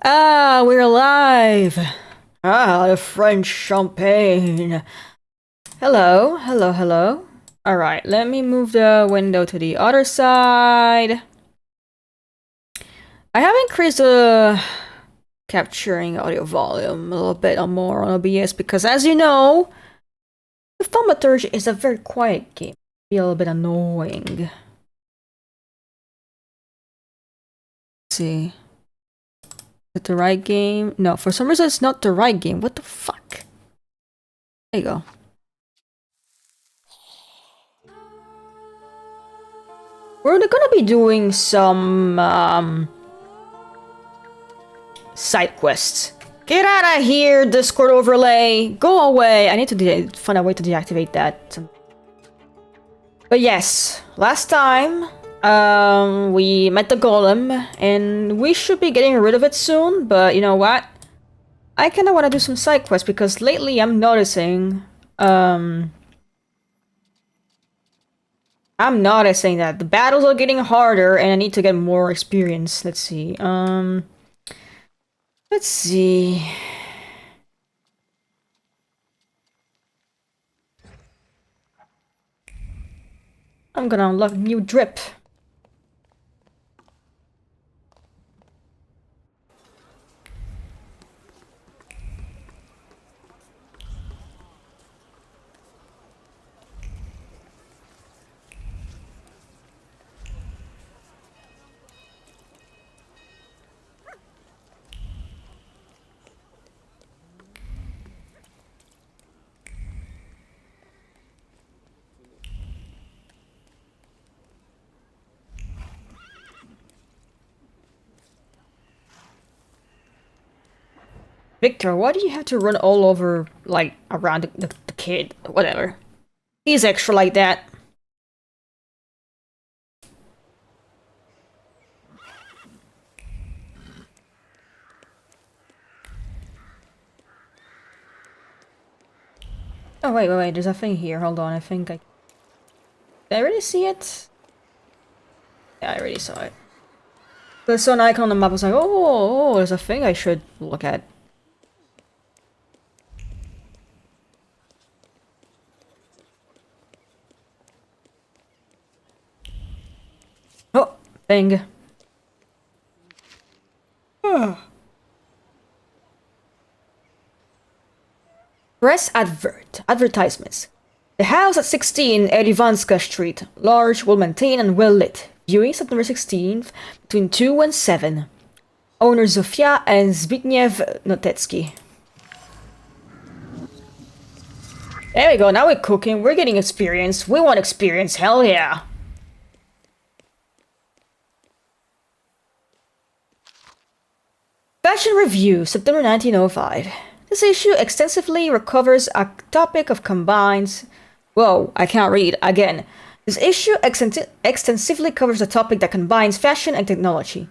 Ah, we're alive! Ah, the French champagne. Hello, hello, hello. Alright, let me move the window to the other side. I have increased the capturing audio volume a little bit or more on OBS because, as you know, the Thaumaturge is a very quiet game. Be a little bit annoying. Let's see. Is it the right game? No, for some reason it's not the right game. What the fuck? There you go. We're gonna be doing some side quests. Get out of here, Discord overlay! Go away! I need to find a way to deactivate that. But yes, last time we met the golem, and we should be getting rid of it soon, but you know what? I kinda wanna do some side quests because lately I'm noticing I'm noticing that the battles are getting harder and I need to get more experience. Let's see. Let's see. I'm gonna unlock new drip. Victor, why do you have to run all over, like, around the kid? Whatever. He's extra like that. Oh, wait, there's a thing here. Hold on, I think I... Did I already see it? Yeah, I already saw it. I saw an icon on the map, I was like, oh, there's a thing I should look at. Oh, thing. Press advertisements. The house at 16 Erivanska Street, large, well maintained and well lit. Viewing September 16th between 2 and 7. Owner Zofia and Zbigniew Notecki. There we go, now we're cooking, we're getting experience. We want experience, hell yeah. Fashion Review, September 1905. This issue extensively recovers a topic of combines... Whoa, I can't read. Again. This issue extensively covers a topic that combines fashion and technology.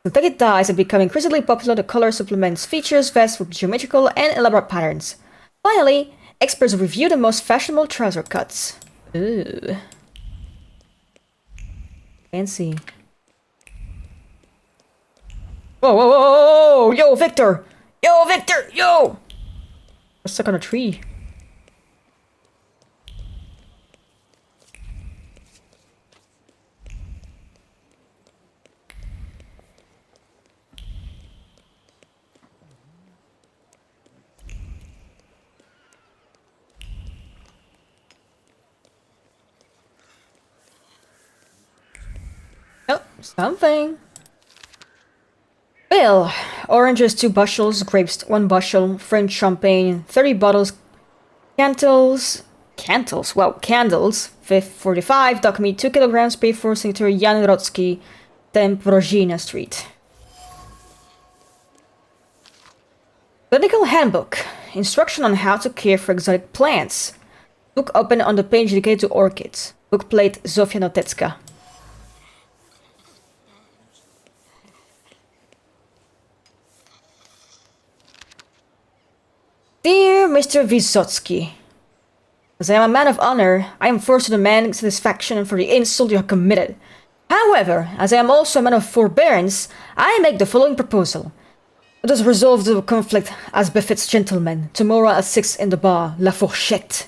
Synthetic dyes have become increasingly popular. The color supplements features vests with geometrical and elaborate patterns. Finally, experts review the most fashionable trouser cuts. Ooh. Fancy. Whoa! Yo, Victor! Yo, Victor! Yo! I'm stuck on a tree. Oh, something. Bill. Oranges 2 bushels, grapes 1 bushel, French champagne 30 bottles, candles, candles 45, duck meat 2 kilograms, paid for Secretary Jan Rotsky, 10 Prozina Street. Botanical Handbook. Instruction on how to care for exotic plants. Book open on the page dedicated to orchids. Book plate Zofia Notecka. Dear Mr. Vysotsky, as I am a man of honor, I am forced to demand satisfaction for the insult you have committed. However, as I am also a man of forbearance, I make the following proposal. Let us resolve the conflict as befits gentlemen. Tomorrow at 6 in the bar, La Fourchette.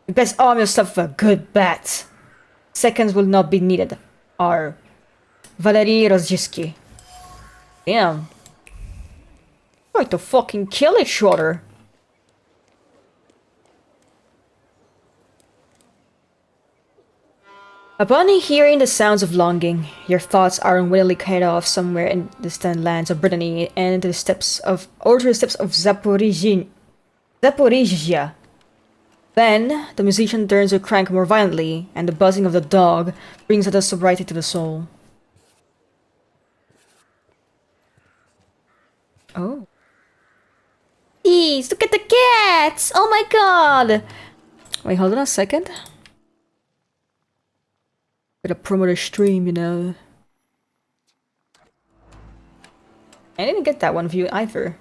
You best arm yourself with a good bat. Seconds will not be needed. R. Valery Rozdzisky. Damn. Going to fucking kill each other. Upon hearing the sounds of longing, your thoughts are unwillingly carried off somewhere in distant lands of Brittany and to the steps of Zaporizhia. Then, the musician turns to crank more violently, and the buzzing of the dog brings a sobriety to the soul. Oh. Please, look at the cats! Oh my god! Wait, hold on a second. Gotta promote a stream, you know. I didn't get that one view either.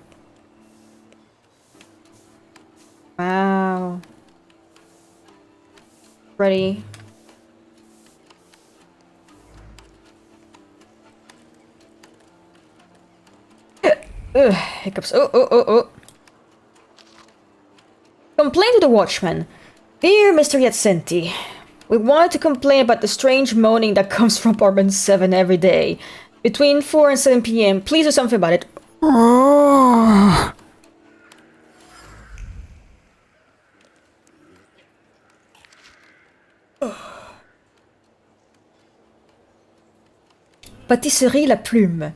Wow. Ready. Ugh, hiccups. Oh. Complain to the watchman. Dear Mr. Yatsinti, we wanted to complain about the strange moaning that comes from apartment 7 every day. Between 4 and 7 p.m. Please do something about it. Pâtisserie La Plume.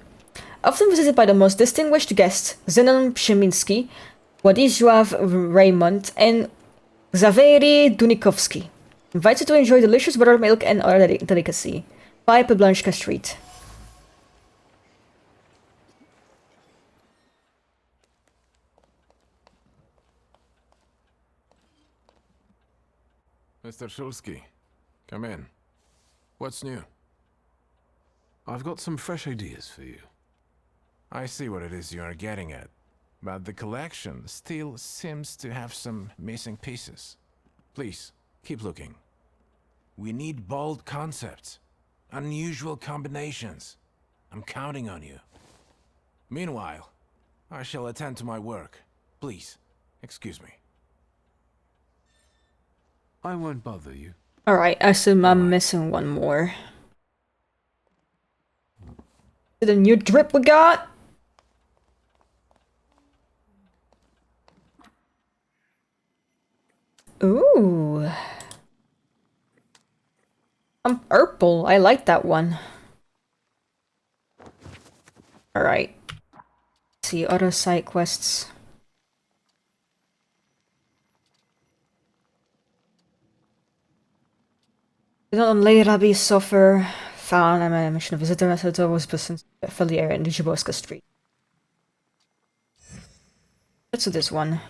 Often visited by the most distinguished guests, Zenon Psheminski, Władysław Raymond, and Xavery Dunikovsky. Invites you to enjoy delicious buttermilk and other delicacy. 5 Poblączka Street. Mr. Shulsky, come in. What's new? I've got some fresh ideas for you. I see what it is you are getting at, but the collection still seems to have some missing pieces. Please, keep looking. We need bold concepts, unusual combinations. I'm counting on you. Meanwhile, I shall attend to my work. Please, excuse me. I won't bother you. Alright, I assume I'm missing one more. The new drip we got? Ooh. I'm purple. I like that one. Alright. Let's see, other side quests. Do not only Rabbi suffer found I'm a mission visitor as it was present familiar in Djiboska Street. Let's do this one.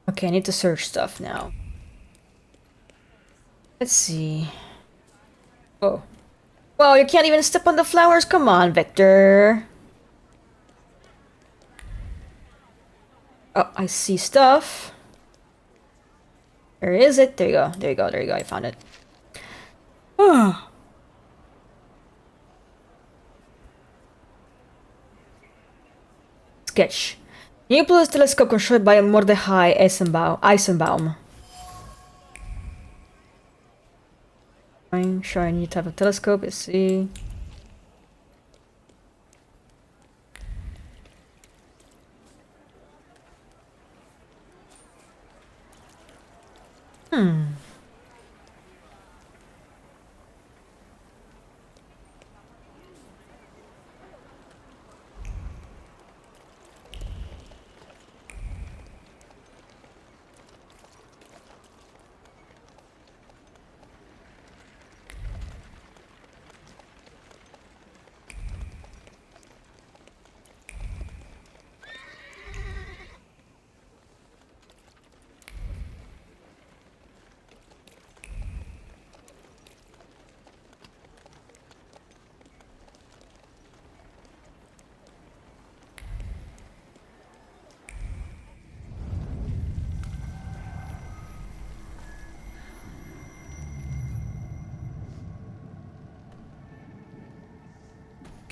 Okay, I need to search stuff now. Let's see. Oh. Well, you can't even step on the flowers. Come on, Victor. Oh, I see stuff. Where is it? There you go. There you go. There you go. I found it. Oh. Sketch. New telescope constructed by Mordechai Eisenbaum. Show a new type of telescope. Let's see.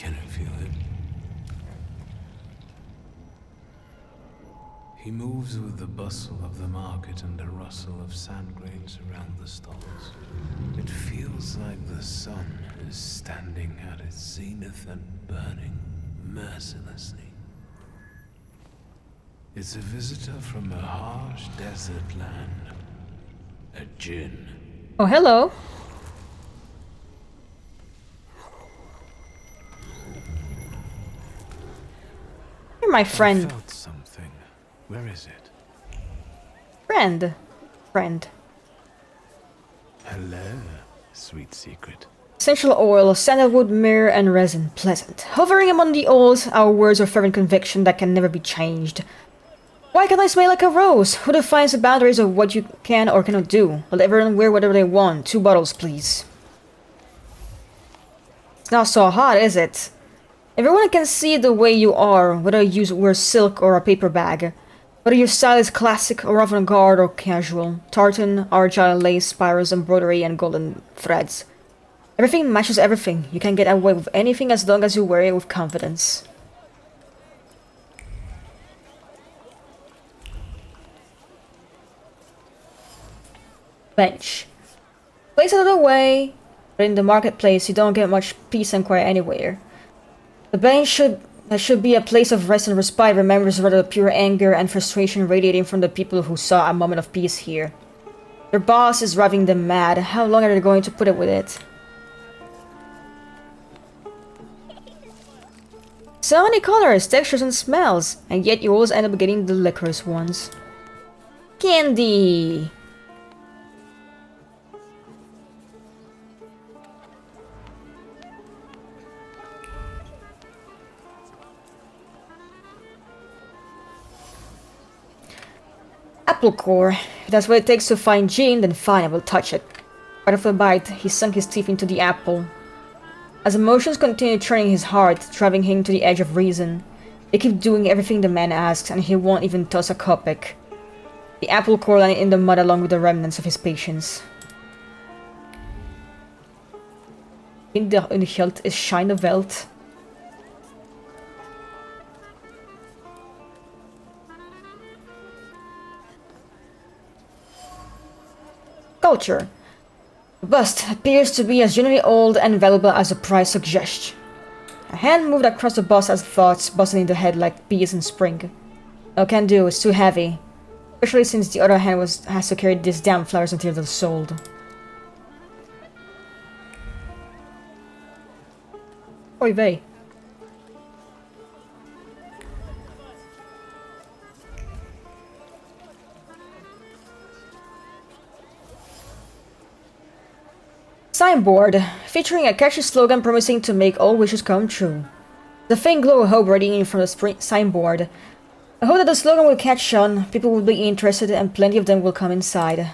Can you feel it? He moves with the bustle of the market and the rustle of sand grains around the stalls. It feels like the sun is standing at its zenith and burning mercilessly. It's a visitor from a harsh desert land. A djinn. Oh, hello. You're my I friend. felt something. Where is it? Friend. Friend. Hello, sweet secret. Essential oil, sandalwood, myrrh, and resin. Pleasant. Hovering among the oils, our words of fervent conviction that can never be changed. Why can't I smell like a rose? Who defines the boundaries of what you can or cannot do? Let everyone wear whatever they want. 2 bottles, please. It's not so hot, is it? Everyone can see the way you are, whether you wear silk or a paper bag. Whether your style is classic or avant-garde or casual. Tartan, argyle, lace, spirals, embroidery, and golden threads. Everything matches everything. You can get away with anything as long as you wear it with confidence. Bench. Place out of the way, but in the marketplace you don't get much peace and quiet anywhere. The bench should be a place of rest and respite remembers rather the pure anger and frustration radiating from the people who saw a moment of peace here. Their boss is driving them mad. How long are they going to put up with it? So many colors, textures, and smells, and yet you always end up getting the licorice ones. Candy! Apple core. If that's what it takes to find Jean, then fine, I will touch it. Right after the bite, he sunk his teeth into the apple. As emotions continue churning his heart, driving him to the edge of reason, they keep doing everything the man asks, and he won't even toss a kopeck. The apple core lying in the mud along with the remnants of his patience. In the hilt is shine the welt. Culture. The bust appears to be as genuinely old and valuable as the price suggests. A hand moved across the bust as thoughts buzzing in the head like bees in spring. No can do, it's too heavy. Especially since the other hand has to carry these damn flowers until they're sold. Oy vey. Signboard, featuring a catchy slogan promising to make all wishes come true. The faint glow of hope radiating from the signboard. I hope that the slogan will catch on, people will be interested, and plenty of them will come inside.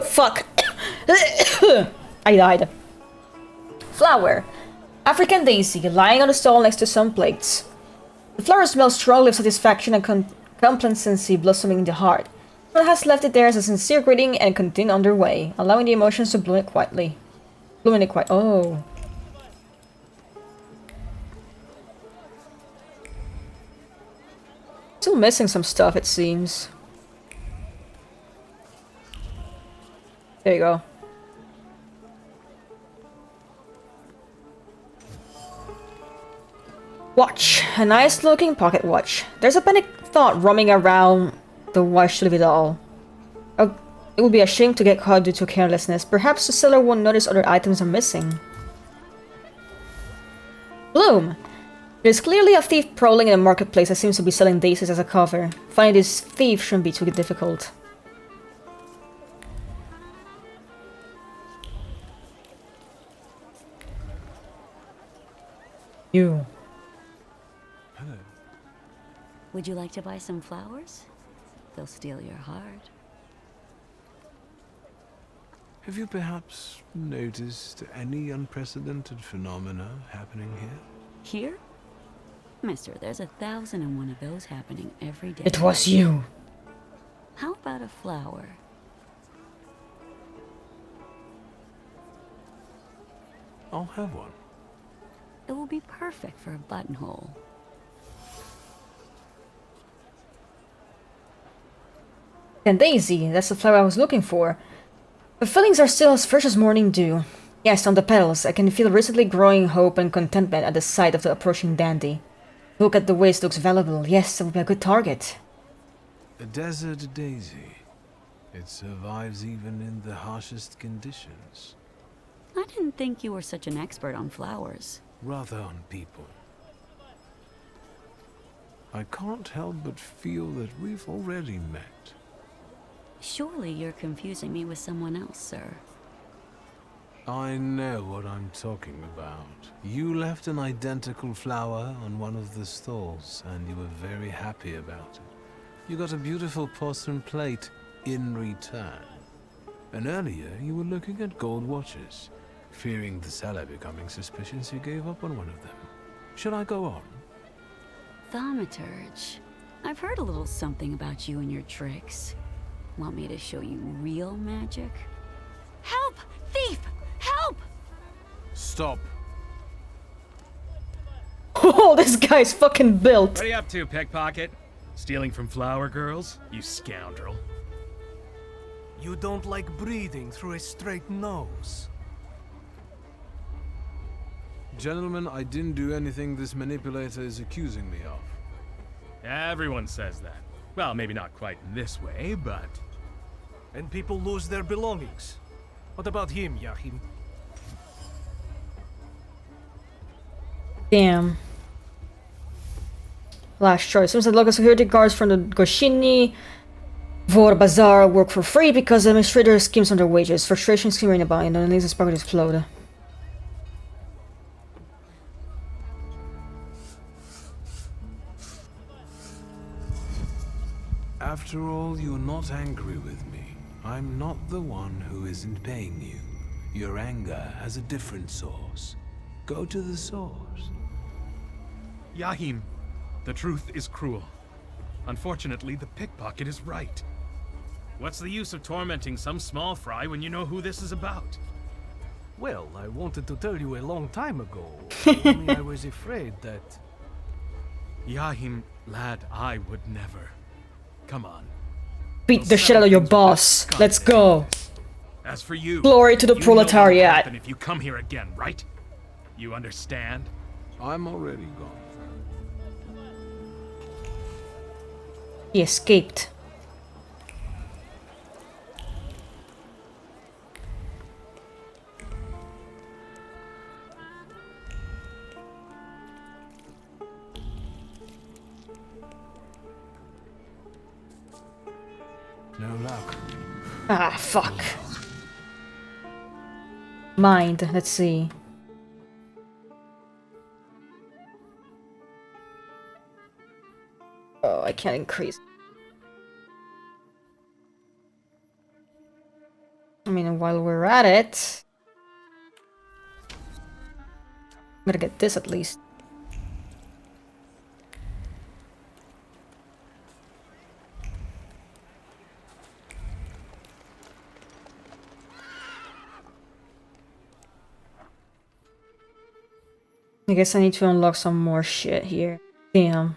Fuck. I died. Flower. African daisy, lying on the stall next to some plates. The flower smells strongly of satisfaction and complacency blossoming in the heart. One has left it there as a sincere greeting and continued on their way, allowing the emotions to bloom it quietly. Blooming it quite. Oh. Still missing some stuff, it seems. There you go. Watch. A nice looking pocket watch. There's a panic thought roaming around the watch to leave it all. Oh, it would be a shame to get caught due to carelessness. Perhaps the seller won't notice other items are missing. Bloom. There's clearly a thief prowling in the marketplace that seems to be selling daisies as a cover. Finding this thief shouldn't be too difficult. You. Hello. Would you like to buy some flowers? They'll steal your heart. Have you perhaps noticed any unprecedented phenomena happening here? Here? Mister, there's 1,001 of those happening every day. It was you. How about a flower? I'll have one. It will be perfect for a buttonhole. And daisy, that's the flower I was looking for. The feelings are still as fresh as morning dew. Yes, on the petals, I can feel recently growing hope and contentment at the sight of the approaching dandy. Look at the way it looks valuable. Yes, it would be a good target. A desert daisy. It survives even in the harshest conditions. I didn't think you were such an expert on flowers. Rather on people. I can't help but feel that we've already met. Surely you're confusing me with someone else, sir. I know what I'm talking about. You left an identical flower on one of the stalls, and you were very happy about it. You got a beautiful porcelain plate in return. And earlier, you were looking at gold watches. Fearing the seller becoming suspicious, you gave up on one of them. Should I go on? Thaumaturge. I've heard a little something about you and your tricks. Want me to show you real magic? Help! Thief! Help! Stop. Oh, this guy's fucking built. What are you up to, pickpocket? Stealing from flower girls? You scoundrel. You don't like breathing through a straight nose. Gentlemen, I didn't do anything this manipulator is accusing me of. Everyone says that. Well, maybe not quite in this way, but... And people lose their belongings. What about him, Yahim? Damn. Last choice. Seems that local security guards from the Goshini Vor Bazaar work for free because the administrator schemes on their wages. Frustration skimming about and then leaves the spark to explode. After all, you're not angry with me. I'm not the one who isn't paying you. Your anger has a different source. Go to the source. Yahim, the truth is cruel. Unfortunately, the pickpocket is right. What's the use of tormenting some small fry when you know who this is about? Well, I wanted to tell you a long time ago. Only I was afraid that... Yahim, lad, I would never. Come on. Beat the shit out of your boss. Let's go. As for you, Glory to the you know what'll proletariat. happen if you come here again, right? You understand? I'm already gone. He escaped. No luck. Ah, fuck. Mind, let's see. Oh, I can't increase. I mean, while we're at it... I'm gonna get this at least. I guess I need to unlock some more shit here. Damn.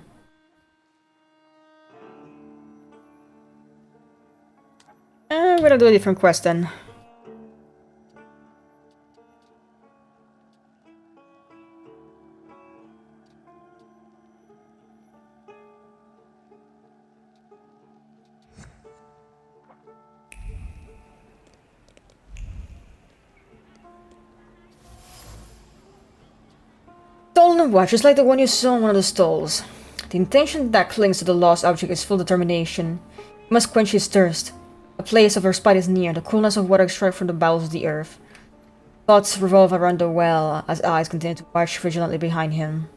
I'm gonna do a different quest then. Stolen watch, just like the one you saw in one of the stalls. The intention that clings to the lost object is full determination. He must quench his thirst. A place of respite is near, the coolness of water extracted from the bowels of the earth. Thoughts revolve around the well as eyes continue to watch vigilantly behind him.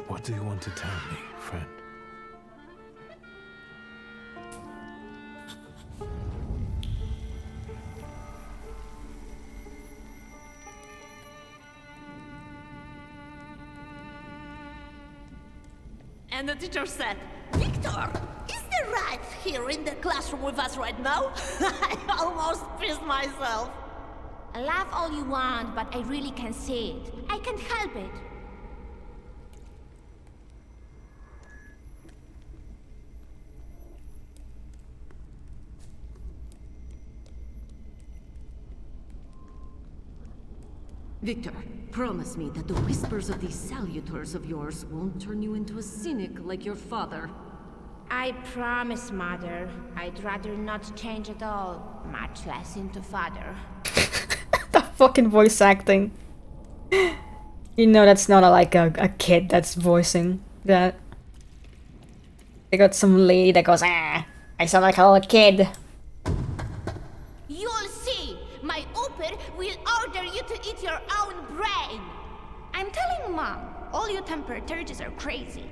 What do you want to tell me, friend? And the teacher said, Victor, is the right here in the classroom with us right now? I almost pissed myself. Laugh all you want, but I really can't see it. I can't help it. Victor, promise me that the whispers of these salutors of yours won't turn you into a cynic like your father. I promise, Mother. I'd rather not change at all, much less into Father. That fucking voice acting. You know that's not a kid that's voicing that. They got some lady that goes, ah, I sound like a little kid. You'll see! My Uber will order you to eat your own brain! I'm telling Mom, all you Thaumaturges are crazy.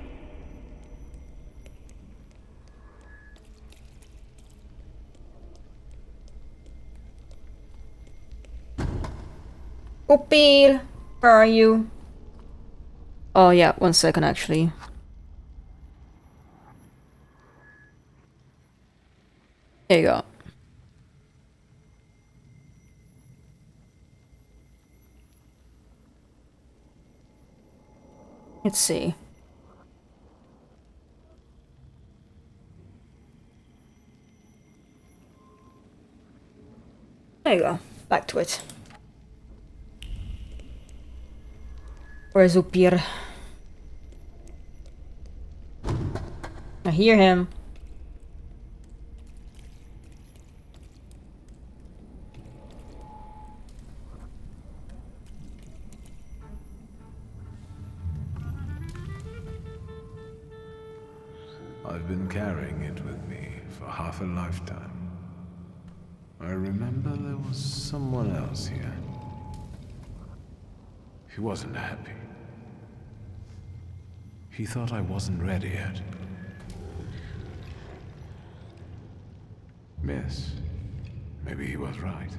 Upir, where are you? Oh yeah, 1 second actually. There you go. Let's see. There you go. Back to it. Where's Upir? I hear him. I've been carrying it with me for half a lifetime. I remember there was someone else here. He wasn't happy. He thought I wasn't ready yet. Yes, maybe he was right.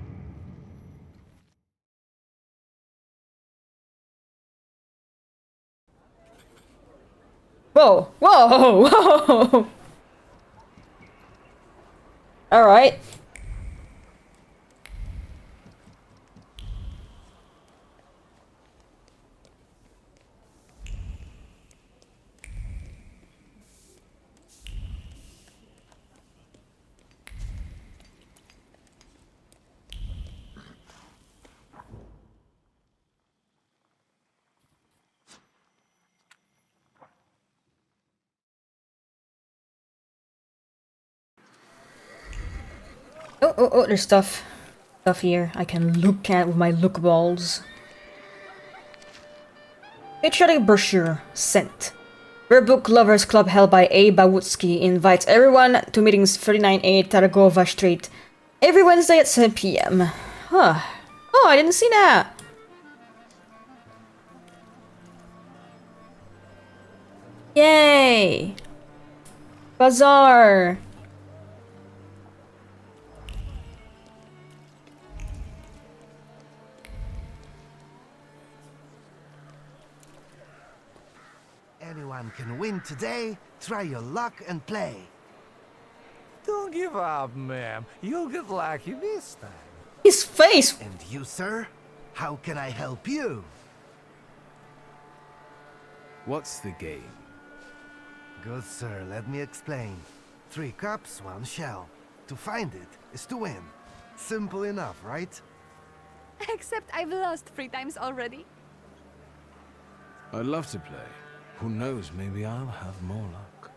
Whoa, whoa, whoa! Alright. Oh, there's stuff here I can look at with my look balls. Patriotic brochure sent. Rare Book Lovers Club held by A. Bawutsky invites everyone to meetings 39A Taragova Street every Wednesday at 7 p.m. Huh. Oh, I didn't see that. Yay! Bazaar! Anyone can win today. Try your luck and play. Don't give up, ma'am. You'll get lucky this time. His face! And you, sir? How can I help you? What's the game? Good sir, let me explain. 3 cups, 1 shell. To find it is to win. Simple enough, right? Except I've lost 3 times already. I'd love to play. Who knows, maybe I'll have more luck.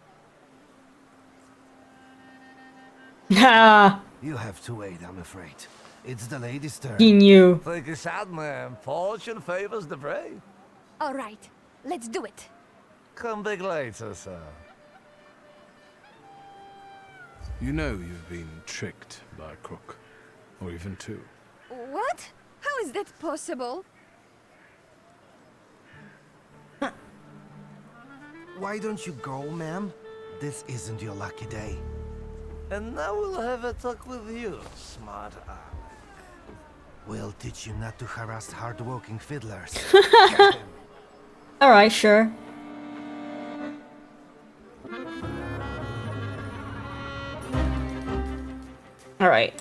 Ah, You have to wait, I'm afraid. It's the lady's turn. he knew. Take a shot, ma'am. Fortune favors the brave. All right, let's do it. Come back later, sir. You know you've been tricked by a crook. Or even 2. What? How is that possible? Why don't you go, ma'am? This isn't your lucky day. And now we'll have a talk with you, smart aleck. We'll teach you not to harass hard-working fiddlers. Alright, sure. Alright.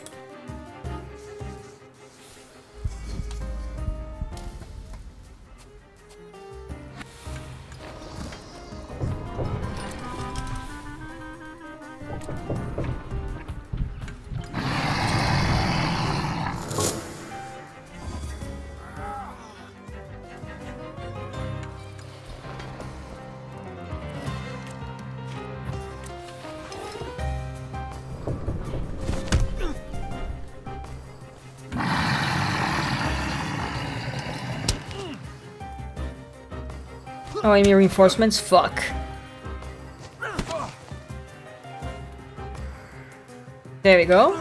Oh, enemy reinforcements? Fuck. There we go.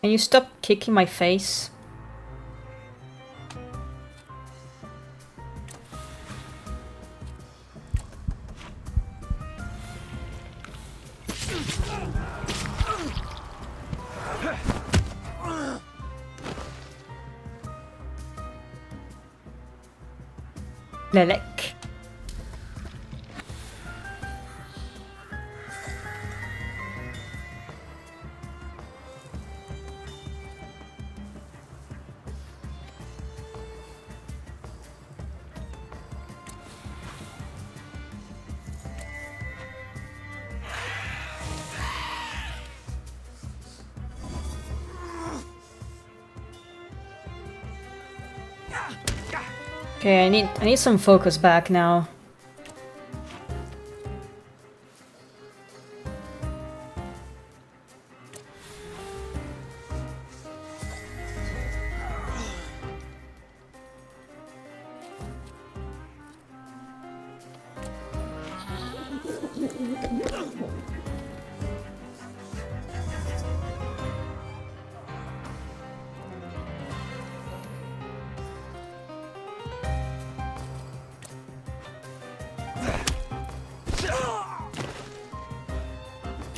Can you stop kicking my face? Lelek. Okay, I need some focus back now.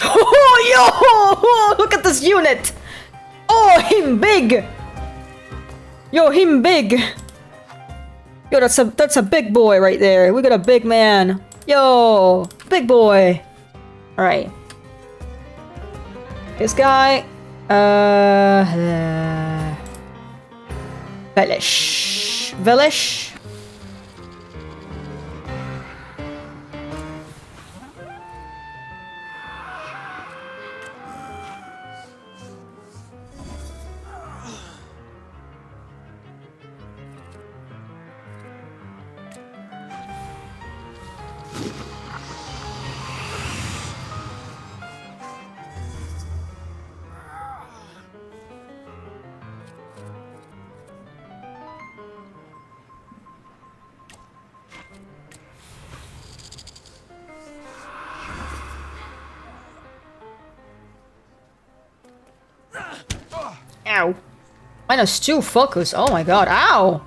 Oh, yo! Look at this unit! Oh, him big! Yo, him big! Yo, that's a big boy right there. We got a big man. Yo, big boy. All right. This guy. Velish. Velish. Ow. -2 focus. Oh my god. Ow.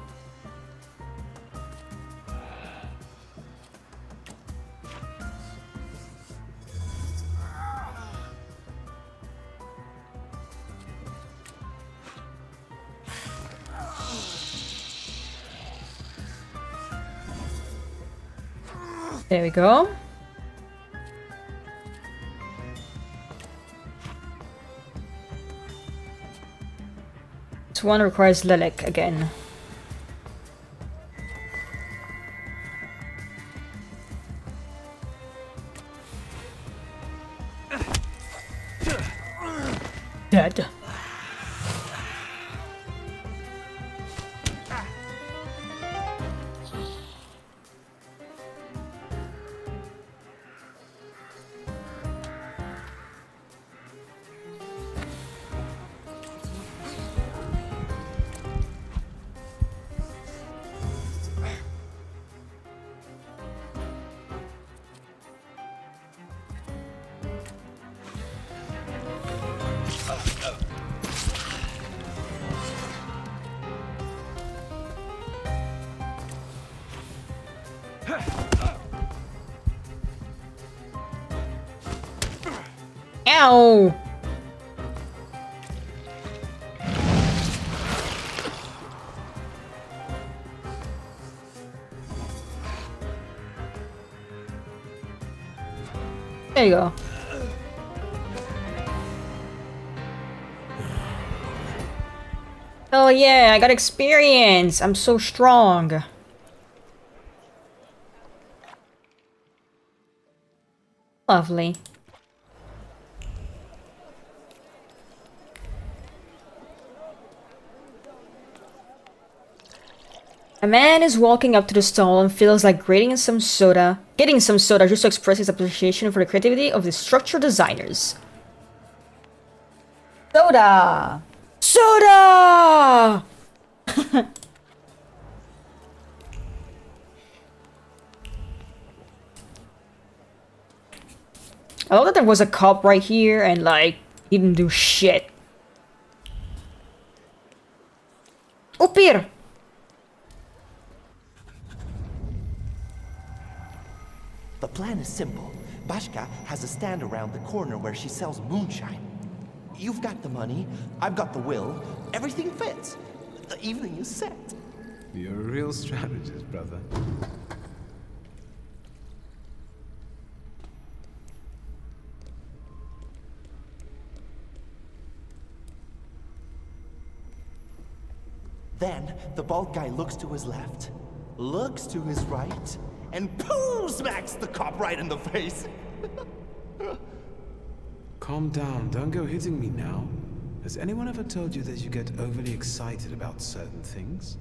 There we go. This one requires Lilac again. Dead. Ow! There you go. Oh yeah, I got experience. I'm so strong. Lovely. A man is walking up to the stall and feels like getting some soda just to express his appreciation for the creativity of the structure designers. Soda! Soda! I love that there was a cop right here and like he didn't do shit. Up here! The plan is simple. Bashka has a stand around the corner where she sells moonshine. You've got the money, I've got the will, everything fits. The evening is set. You're a real strategist, brother. Then the bald guy looks to his left, looks to his right, and pooh, smacks the cop right in the face. Calm down, don't go hitting me now. Has anyone ever told you that you get overly excited about certain things?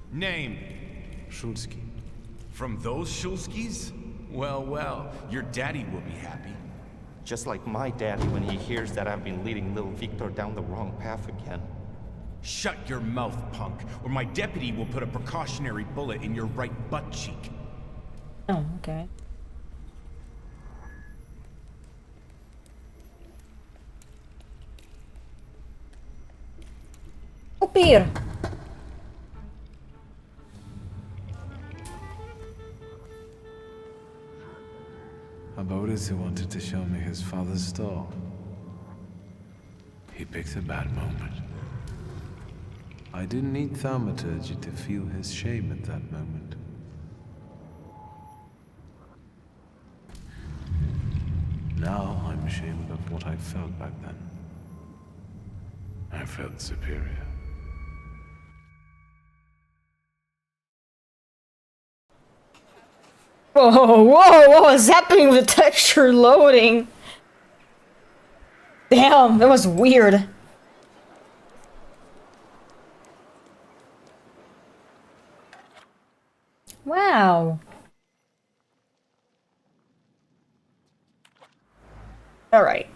Name? Shulsky. From those Shulskis? Well, well, your daddy will be happy. Just like my daddy when he hears that I've been leading little Victor down the wrong path again. Shut your mouth, punk, or my deputy will put a precautionary bullet in your right butt cheek. Oh, okay. Up here! Aboris wanted to show me his father's stall. He picked a bad moment. I didn't need Thaumaturge to feel his shame at that moment. Now I'm ashamed of what I felt back then. I felt superior. Whoa, whoa, what was happening with the texture loading? Damn, that was weird. Wow. All right.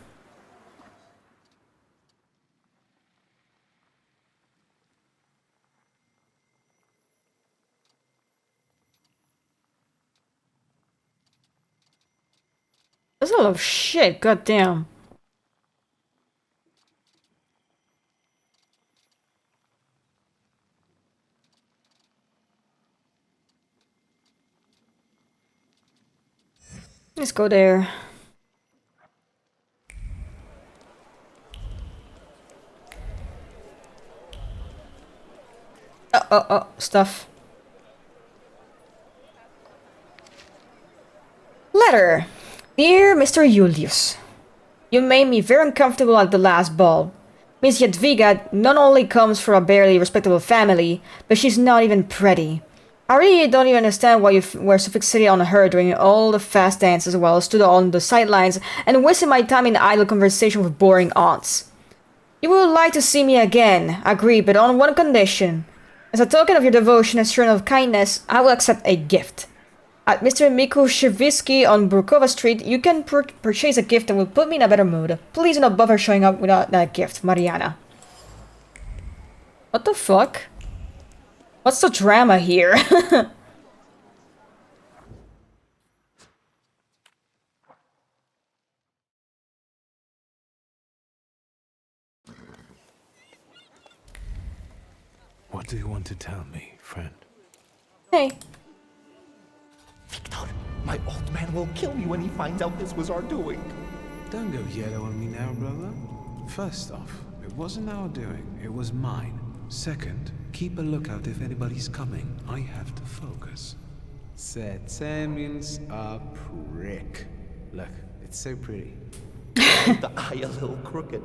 That's a lot of shit, goddamn. Let's go there. Oh, stuff. Letter. Dear Mr. Julius, you made me very uncomfortable at the last ball. Miss Jadwiga not only comes from a barely respectable family, but she's not even pretty. I really don't even understand why you were so fixated on her during all the fast dances while I stood on the sidelines and wasted my time in idle conversation with boring aunts. You would like to see me again, agree, but on one condition. As a token of your devotion and shown of kindness, I will accept a gift. At Mr. Mikushevsky on Burkova Street, you can purchase a gift that will put me in a better mood. Please do not bother showing up without that gift, Mariana. What the fuck? What's the drama here? do you want to tell me, friend? Hey. Victor, my old man will kill me when he finds out this was our doing. Don't go yellow on me now, brother. First off, it wasn't our doing, it was mine. Second, keep a lookout if anybody's coming. I have to focus. Samuel's a prick. Look, it's so pretty. The eye a little crooked.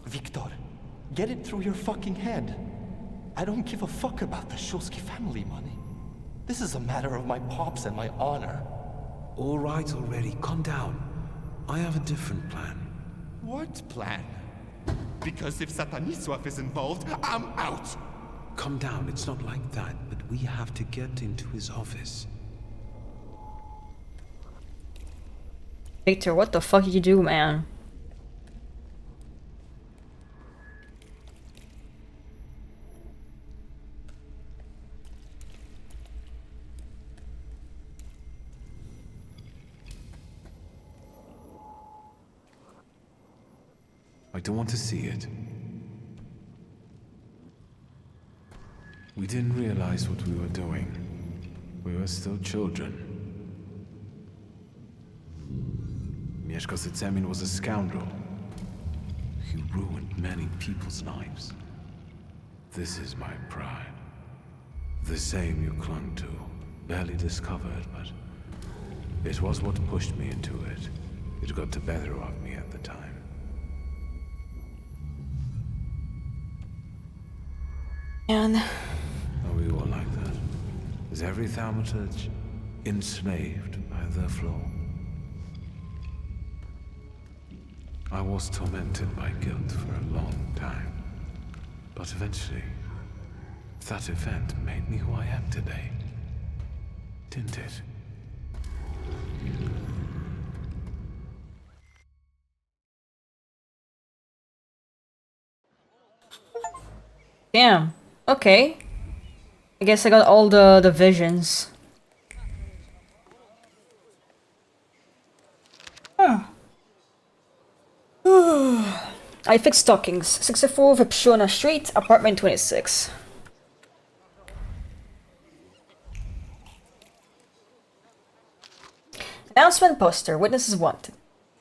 Victor, get it through your fucking head. I don't give a fuck about the Shulsky family money. This is a matter of my pops and my honor. All right already, calm down. I have a different plan. What plan? Because if Sataniswaf is involved, I'm out! Calm down, it's not like that, but we have to get into his office. Victor, what the fuck did you do, man? I don't want to see it. We didn't realize what we were doing. We were still children. Mieszko Setsemin was a scoundrel. He ruined many people's lives. This is my pride. The same you clung to, barely discovered, but it was what pushed me into it. It got the better of me at the time. And Are we all like that? Is every Thaumaturge enslaved by their flaw? I was tormented by guilt for a long time. But eventually, that event made me who I am today. Didn't it? damn. Okay. I guess I got all the visions. Huh. I fixed stockings. 64 Vipshona Street, apartment 26. Announcement poster. Witnesses wanted.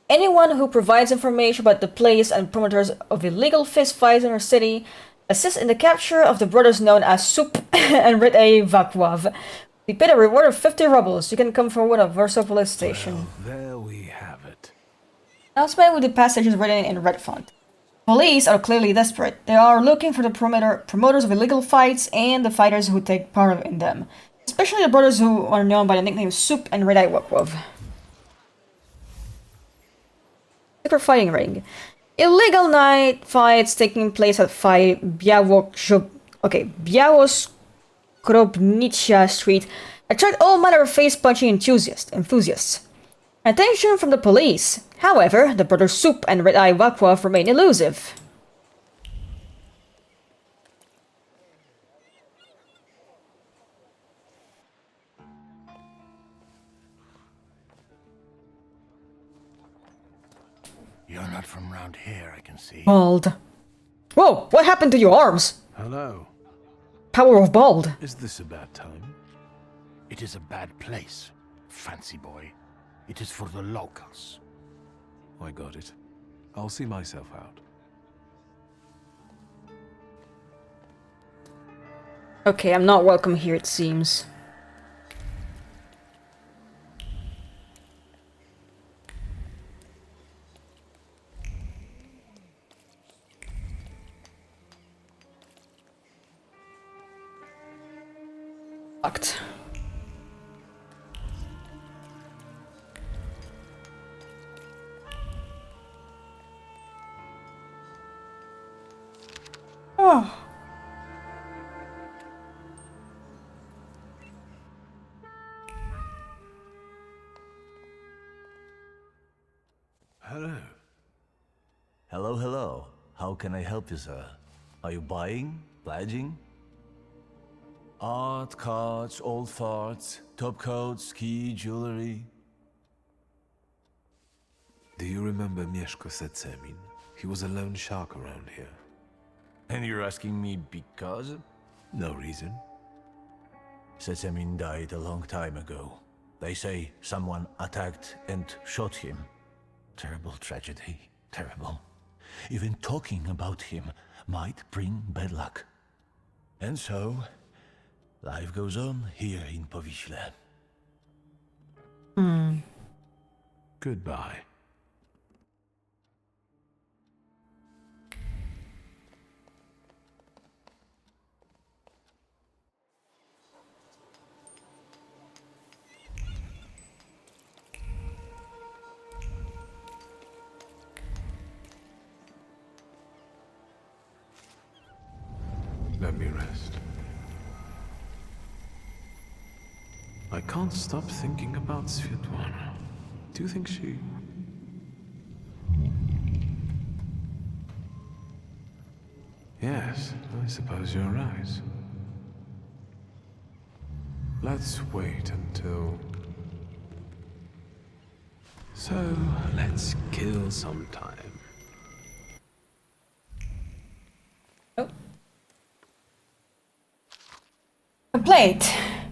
Anyone who provides information about the place and promoters of illegal fistfights in our city, assist in the capture of the brothers known as Soup and Rid-A Vakwav. We paid a reward of 50 rubles. You can come forward at Warsaw police station. Well, there we have it. Announcement with the passages written in red font. Police are clearly desperate. They are looking for the promoters of illegal fights and the fighters who take part in them. Especially the brothers who are known by the nickname Soup and Rid-A Vakwav. Secret fighting ring. Illegal night fights taking place at Białoskrobnicia Street attract all manner of face-punching enthusiasts. Attention from the police. However, the brothers Soup and Rid-A Vakwav remain elusive. You're not from round here, I can see. Bald. Whoa, what happened to your arms? Hello. Power of Bald. Is this a bad time? It is a bad place, fancy boy. It is for the locals. I got it. I'll see myself out. Okay, I'm not welcome here, it seems. Locked. Oh. Hello. Hello, hello. How can I help you, sir? Are you buying? Pledging? Art, cards, old farts, top coats, ski, jewelry. Do you remember Mieszko Setsemin? He was a lone shark around here. And you're asking me because? No reason. Setsemin died a long time ago. They say someone attacked and shot him. Terrible tragedy. Terrible. Even talking about him might bring bad luck. And so, life goes on here in Powiśle. Goodbye. Let me rest. I can't stop thinking about Svetlana. Do you think she... Yes, I suppose you're right. Let's wait until... So, let's kill some time. Complaint.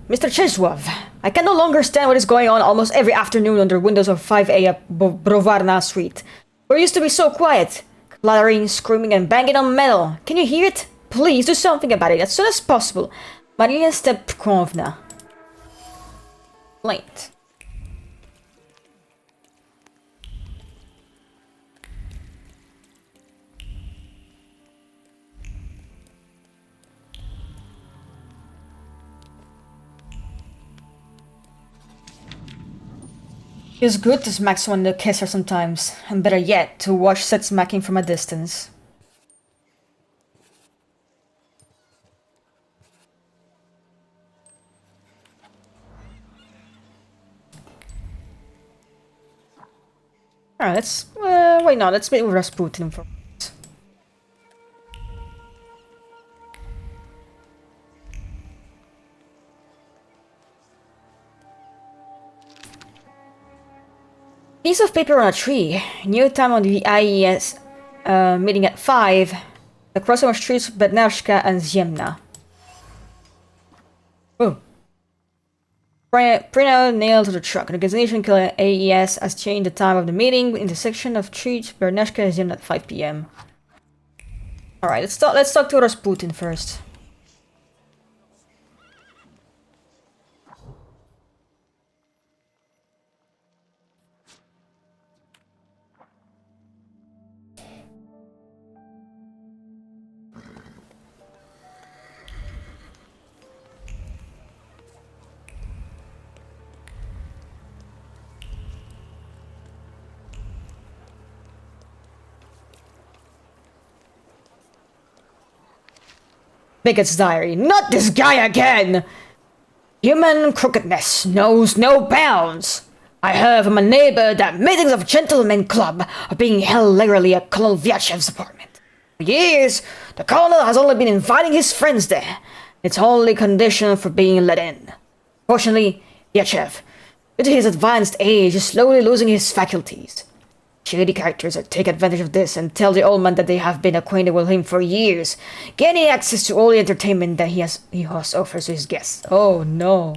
Mr. Chiswov, I can no longer stand what is going on almost every afternoon under windows of 5A at Brovarna Street. Where it used to be so quiet. Clattering, screaming, and banging on metal. Can you hear it? Please do something about it as soon as possible. Maria Stepkovna. Complaint. Feels good to smack someone to kiss her sometimes, and better yet, to watch said smacking from a distance. Alright, let's... wait, no, let's meet with Rasputin for... Piece of paper on a tree. New time on the IES meeting at 5. The crossing of streets Bednashka and Ziemna. Oh. Printout nailed to the truck. The organization AES has changed the time of the meeting. Intersection of streets Bednashka and Ziemna at 5 p.m. Alright, let's talk to Rasputin first. Bigot's diary. Not this guy again! Human crookedness knows no bounds. I heard from a neighbor that meetings of gentlemen club are being held regularly at Colonel Vyachev's apartment. For years, the colonel has only been inviting his friends there. It's only condition for being let in. Fortunately, Vyachev, due to his advanced age, is slowly losing his faculties. Shady characters take advantage of this and tell the old man that they have been acquainted with him for years, gaining access to all the entertainment that he offers to his guests. Oh no.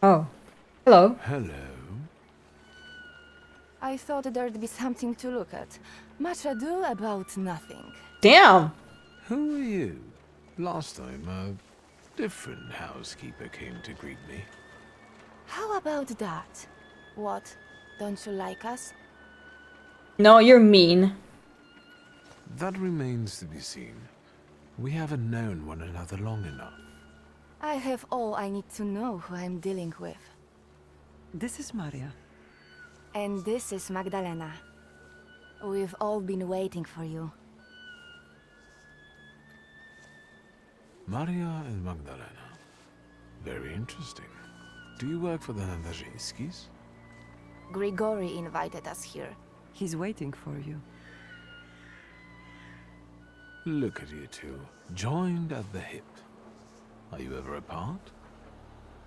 Oh. Hello. Hello. I thought there'd be something to look at. Much ado about nothing. Damn! Who are you? Last time, a different housekeeper came to greet me. How about that? What? Don't you like us? No, you're mean. That remains to be seen. We haven't known one another long enough. I have all I need to know who I'm dealing with. This is Maria. And this is Magdalena. We've all been waiting for you. Maria and Magdalena. Very interesting. Do you work for the Nandarzyńskis? Grigori invited us here. He's waiting for you. Look at you two, joined at the hip. Are you ever apart?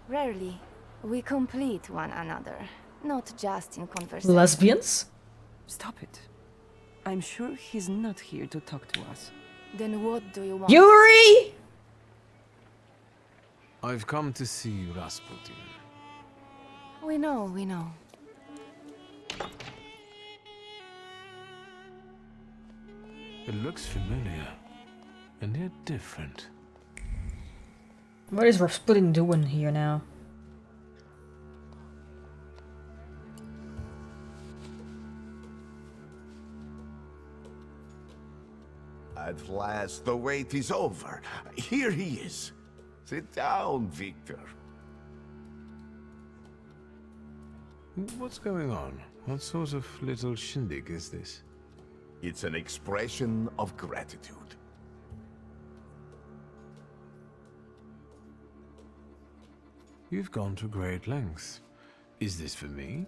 Rarely. We complete one another, not just in conversation. Lesbians? Stop it. I'm sure he's not here to talk to us. Then what do you want? Yuri! I've come to see Rasputin. We know, we know. It looks familiar, and yet different. What is Rasputin doing here now? At last, the wait is over. Here he is. Sit down, Victor. What's going on? What sort of little shindig is this? It's an expression of gratitude. You've gone to great lengths. Is this for me?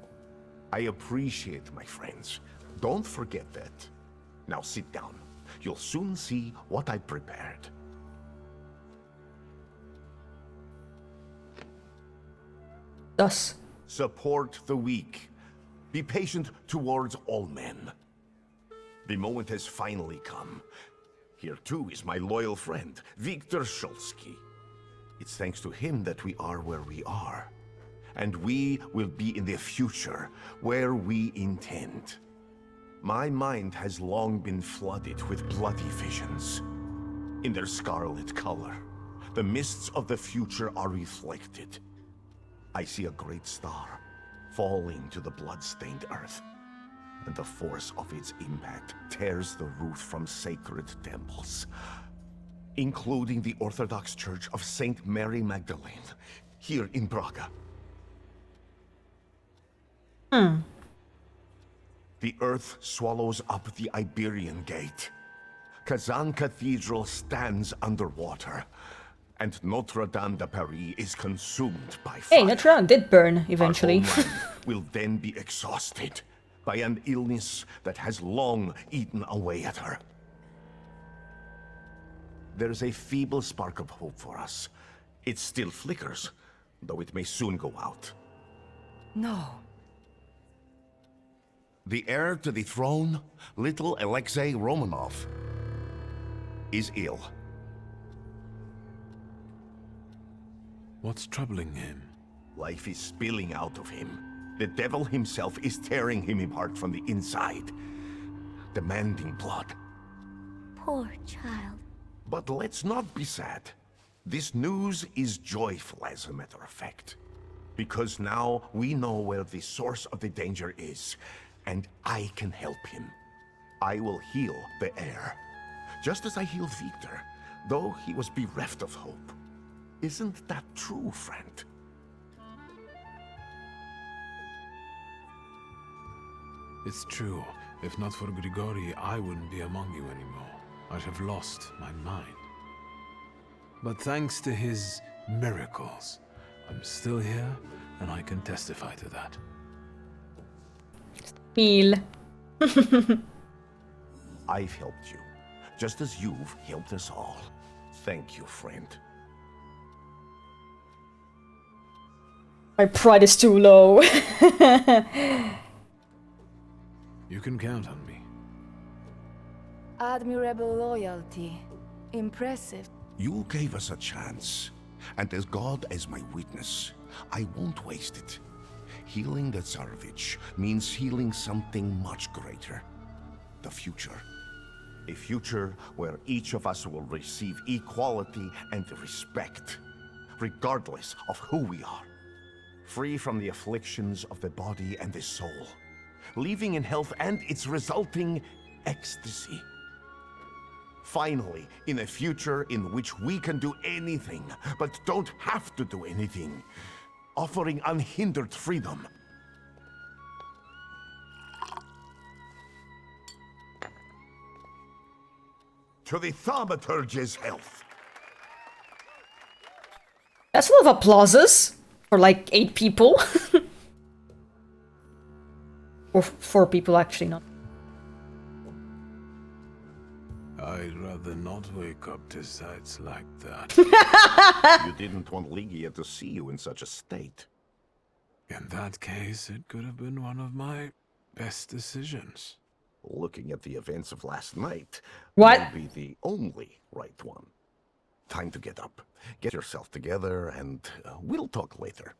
I appreciate my friends. Don't forget that. Now sit down. You'll soon see what I prepared. Thus. Support the weak. Be patient towards all men. The moment has finally come. Here too is my loyal friend, Viktor Shulsky. It's thanks to him that we are where we are. And we will be in the future, where we intend. My mind has long been flooded with bloody visions. In their scarlet color, the mists of the future are reflected. I see a great star falling to the blood-stained earth, and the force of its impact tears the roof from sacred temples, including the Orthodox Church of Saint Mary Magdalene, here in Praga. The earth swallows up the Iberian Gate. Kazan Cathedral stands underwater, and Notre Dame de Paris is consumed by fire. Hey, Notre Dame did burn eventually. Our homeland will then be exhausted by an illness that has long eaten away at her. There's a feeble spark of hope for us. It still flickers, though it may soon go out. No. The heir to the throne, little Alexei Romanov, is ill. What's troubling him? Life is spilling out of him. The devil himself is tearing him apart from the inside, demanding blood. Poor child. But let's not be sad. This news is joyful, as a matter of fact. Because now we know where the source of the danger is, and I can help him. I will heal the heir, just as I healed Victor, though he was bereft of hope. Isn't that true, friend? It's true. If not for Grigori, I wouldn't be among you anymore. I'd have lost my mind. But thanks to his miracles, I'm still here, and I can testify to that. Meal. I've helped you, just as you've helped us all. Thank you, friend. My pride is too low. You can count on me. Admirable loyalty. Impressive. You gave us a chance, and as God as my witness, I won't waste it. Healing the Tsarevich means healing something much greater. The future. A future where each of us will receive equality and respect, regardless of who we are. Free from the afflictions of the body and the soul. Living in health and its resulting ecstasy. Finally, in a future in which we can do anything, but don't have to do anything. Offering unhindered freedom. To the Thaumaturge's health. That's a lot of applauses for like 8 people. Or 4 people, actually, not. I'd rather not wake up to sights like that. You didn't want Ligia to see you in such a state. In that case, it could have been one of my best decisions. Looking at the events of last night, what? Will be the only right one. Time to get up. Get yourself together, and we'll talk later.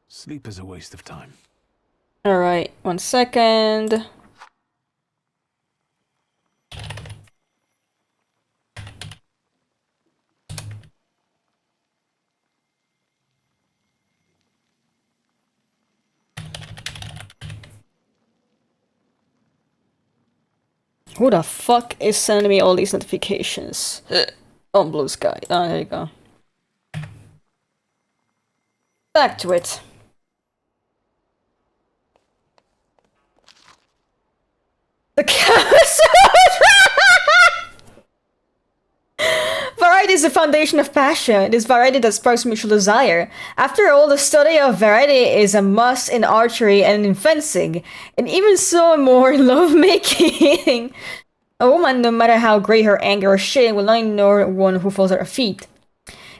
Sleep is a waste of time. Alright, 1 second. Who the fuck is sending me all these notifications? On Blue Sky. Oh, there you go. Back to it. The Variety is the foundation of passion. It is variety that sparks mutual desire. After all, the study of variety is a must in archery and in fencing, and even so more in lovemaking. A woman, no matter how great her anger or shame, will not ignore one who falls at her feet.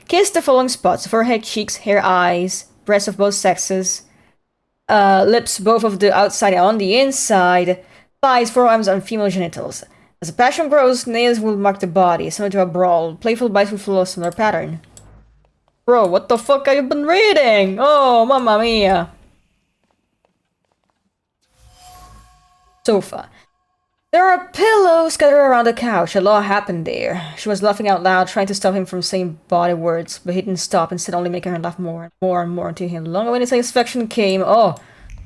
Kiss the following spots: forehead, cheeks, hair, eyes, breasts of both sexes, lips both of the outside and on the inside, thighs, forearms, and female genitals. As the passion grows, nails will mark the body, similar to a brawl. Playful bites will follow a similar pattern. Bro, what the fuck have you been reading? Oh, mamma mia. Sofa. There are pillows scattered around the couch. A lot happened there. She was laughing out loud, trying to stop him from saying bawdy words, but he didn't stop, instead only making her laugh more and more and more until his long-awaited satisfaction came. Oh,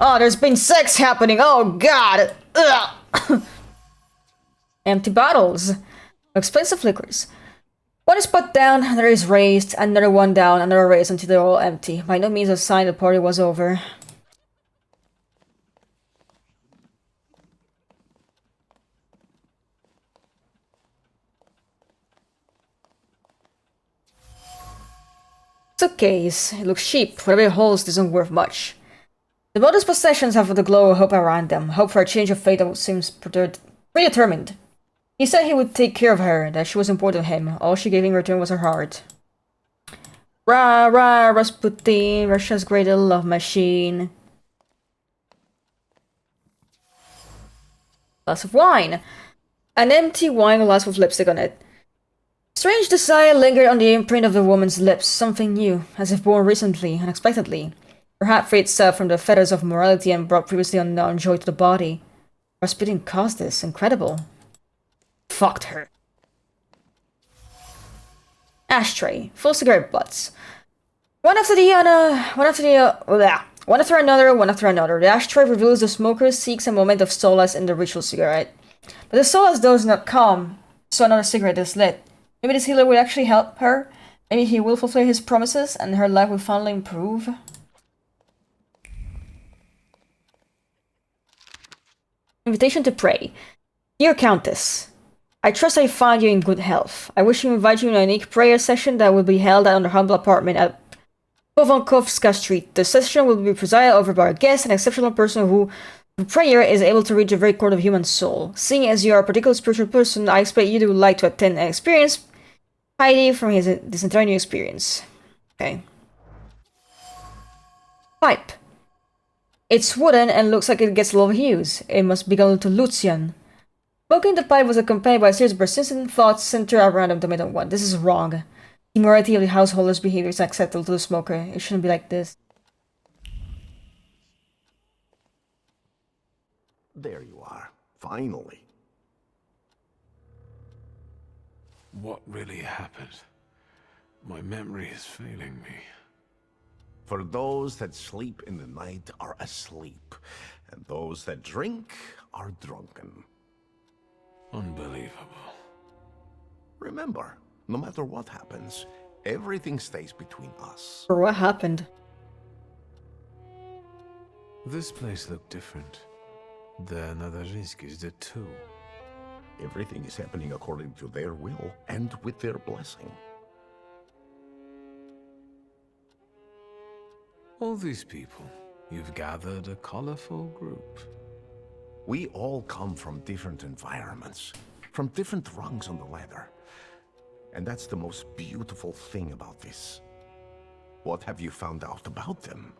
there's been sex happening. Oh, God. Ugh. Empty bottles. Expensive liquors. One is put down, another is raised, another one down, another raised until they're all empty. By no means a sign the party was over. Suitcase. It looks cheap. Whatever it holds isn't worth much. The modest possessions have the glow of hope around them. Hope for a change of fate that seems predetermined. He said he would take care of her, that she was important to him. All she gave in return was her heart. Rah, rah, Rasputin, Russia's great love machine. Glass of wine. An empty wine glass with lipstick on it. Strange desire lingered on the imprint of the woman's lips, something new, as if born recently, unexpectedly. Her heart freed itself from the fetters of morality and brought previously unknown joy to the body. Rasputin caused this, incredible. Fucked her. Ashtray, full cigarette butts. One after another. The ashtray reveals the smoker seeks a moment of solace in the ritual cigarette. But the solace does not come, so another cigarette is lit. Maybe this healer will actually help her. Maybe he will fulfill his promises and her life will finally improve. Invitation to pray. Dear Countess, I trust I find you in good health. I wish to invite you to a unique prayer session that will be held at our humble apartment at Povankovska Street. The session will be presided over by a guest, an exceptional person who, through prayer, is able to reach the very core of the human soul. Seeing as you are a particularly spiritual person, I expect you to like to attend and experience Heidi from this entire new experience. Okay. Pipe. It's wooden and looks like it gets a lot of use. It must belong to Lucian. Smoking the pipe was accompanied by a series of persistent thoughts centered around the tomato one. This is wrong. The immorality of the householder's behavior is unacceptable to the smoker. It shouldn't be like this. There you are. Finally. What really happened? My memory is failing me. For those that sleep in the night are asleep, and those that drink are drunken. Unbelievable. Remember, no matter what happens, everything stays between us. Or what happened? This place looked different. The Nadarzinskis did too. Everything is happening according to their will and with their blessing. All these people, you've gathered a colorful group. We all come from different environments, from different rungs on the ladder. And that's the most beautiful thing about this. What have you found out about them?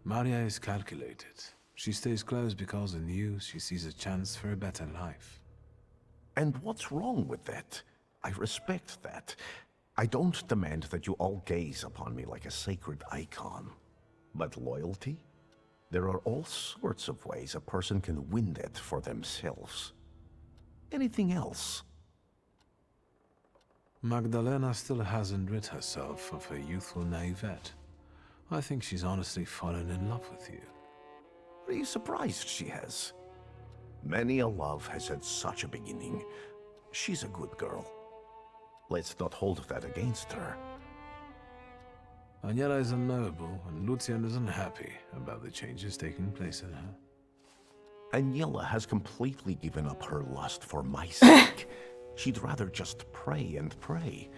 Maria is calculated. She stays close because in you she sees a chance for a better life. And what's wrong with that? I respect that. I don't demand that you all gaze upon me like a sacred icon. But loyalty? There are all sorts of ways a person can win that for themselves. Anything else? Magdalena still hasn't rid herself of her youthful naivete. I think she's honestly fallen in love with you. Are you surprised she has? Many a love has had such a beginning. She's a good girl. Let's not hold that against her. Aniela is unknowable, and Lucian is unhappy about the changes taking place in her. Aniela has completely given up her lust for my sake. She'd rather just pray and pray.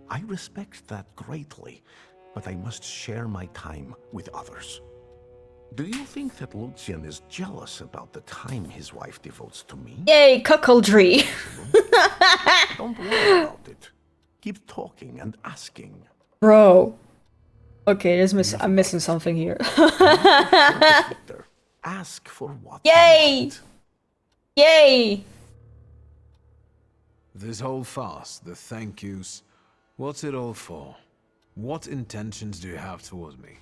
I respect that greatly, but I must share my time with others. Do you think that Lucian is jealous about the time his wife devotes to me? Yay, cuckoldry! Don't worry about it. Keep talking and asking. Bro. Okay, I'm missing something here. Ask for what? Yay! Yay! This whole farce, the thank yous, what's it all for? What intentions do you have towards me?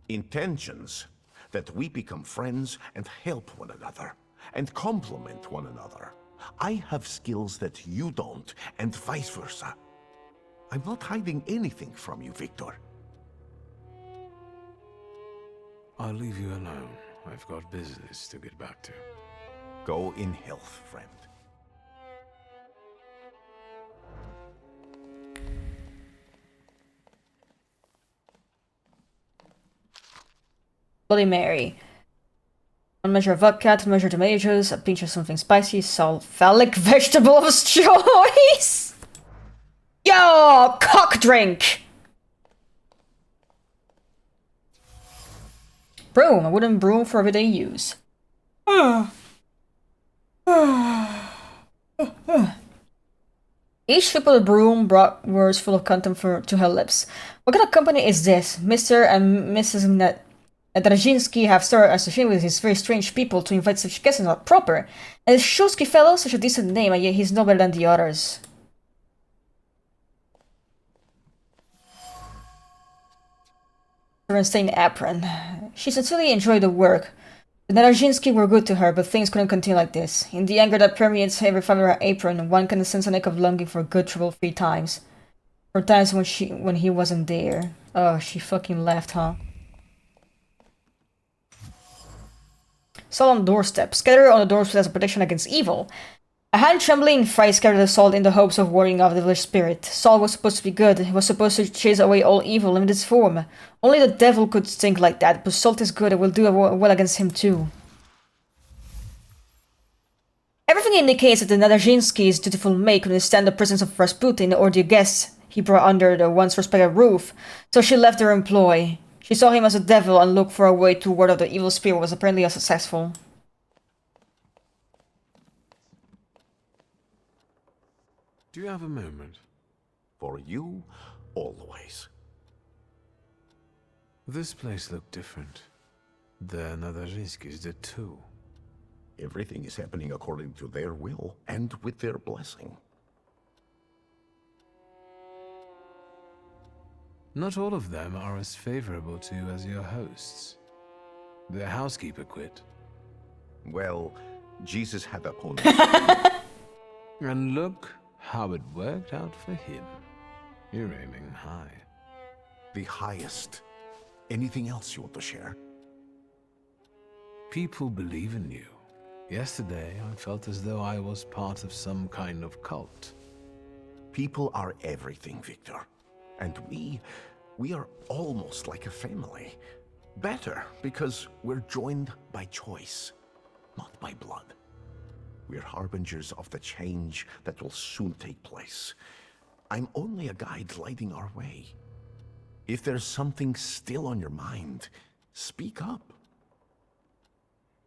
Intentions? That we become friends and help one another, and complement one another. I have skills that you don't, and vice versa. I'm not hiding anything from you, Victor. I'll leave you alone. I've got business to get back to. Go in health, friend. Bloody Mary. 1 measure of vodka, 2 measure tomatoes, a pinch of something spicy, salt, phallic vegetable of his choice! Yo! Cock drink! Broom, a wooden broom for everyday use. Each flip of the broom brought words full of contempt to her lips. What kind of company is this? Mr. and Mrs. Nadarzinski have started associating with these very strange people to invite such guests is not proper. And this Shulsky fellow, such a decent name, and yet he's no better than the others. Stained apron. She sincerely enjoyed the work. The Nadarzinski were good to her, but things couldn't continue like this. In the anger that permeates every fiber of her apron, one can sense an ache of longing for good, trouble-free times. For times when he wasn't there. Oh, she fucking left, huh? Salt on doorstep. Scatter on the doorstep as a protection against evil. A hand trembling Fry scattered the salt in the hopes of warding off the village spirit. Salt was supposed to be good. It was supposed to chase away all evil in its form. Only the devil could stink like that, but salt is good and will do well against him too. Everything indicates that the Nadarzinski's dutiful maid could withstand the presence of Rasputin or the guests he brought under the once respected roof, so she left her employ. She saw him as a devil and looked for a way to ward off the evil spirit was apparently unsuccessful. Do you have a moment? For you, always. This place looked different. The Nadarzinskis did too. Everything is happening according to their will and with their blessing. Not all of them are as favorable to you as your hosts. Their housekeeper quit. Well, Jesus had opponents. And look how it worked out for him. You're aiming high. The highest. Anything else you want to share? People believe in you. Yesterday, I felt as though I was part of some kind of cult. People are everything, Victor. And we are almost like a family. Better, because we're joined by choice, not by blood. We're harbingers of the change that will soon take place. I'm only a guide lighting our way. If there's something still on your mind, speak up.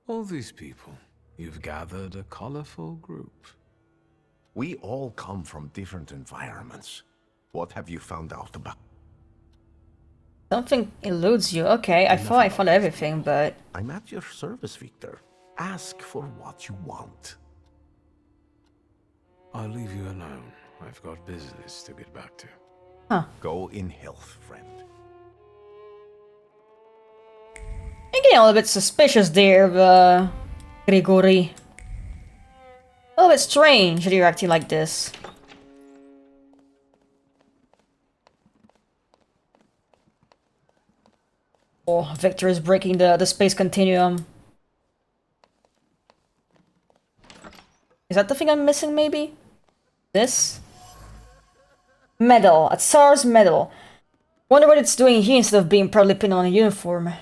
All these people, you've gathered a colorful group. We all come from different environments. What have you found out about? Something eludes you. Okay, I thought I found everything, but... I'm at your service, Victor. Ask for what you want. I'll leave you alone. I've got business to get back to. Huh. Go in health, friend. You're getting a little bit suspicious there, Grigori. A little bit strange that you're acting like this. Oh, Victor is breaking the space continuum. Is that the thing I'm missing, maybe? This? Medal. A Tsar's medal. Wonder what it's doing here instead of being proudly pinned on a uniform.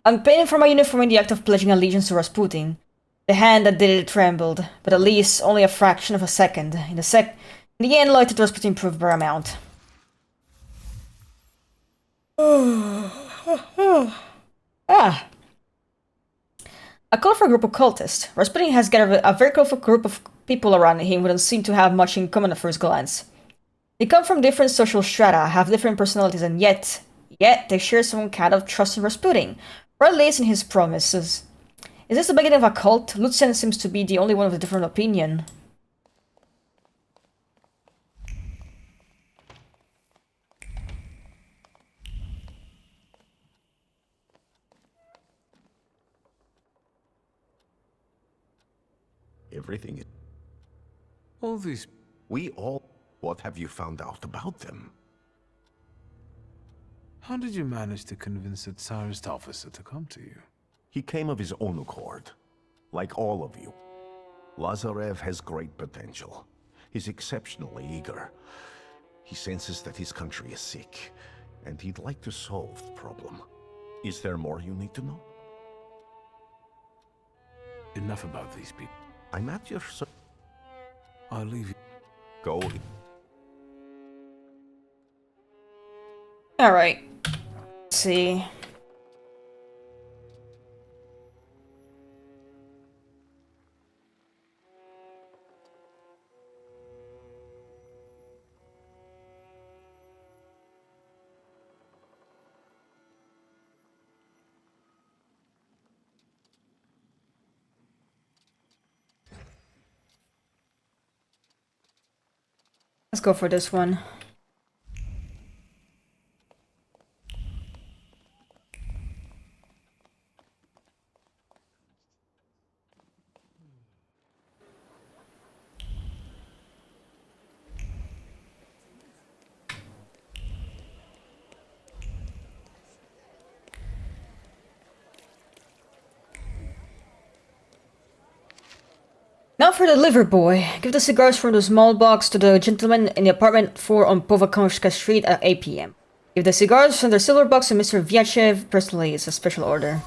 I'm pinning for my uniform in the act of pledging allegiance to Rasputin. The hand that did it trembled, but at least only a fraction of a second. In the end, loyalty to Rasputin proved paramount. Ah. A colorful group of cultists. Rasputin has gathered a very colorful group of people around him who don't seem to have much in common at first glance. They come from different social strata, have different personalities, and yet they share some kind of trust in Rasputin, or at least in his promises. Is this the beginning of a cult? Lucian seems to be the only one with a different opinion. Everything is... All these... We all... What have you found out about them? How did you manage to convince a Tsarist officer to come to you? He came of his own accord, like all of you. Lazarev has great potential. He's exceptionally eager. He senses that his country is sick, and he'd like to solve the problem. Is there more you need to know? Enough about these people. I'm at your service. I'll leave you. Go. Alright. Let's see. Let's go for this one. Now for the liver boy. Give the cigars from the small box to the gentleman in the apartment 4 on Povakonska Street at 8 p.m. Give the cigars from the silver box to Mr. Vyachev personally. It's a special order.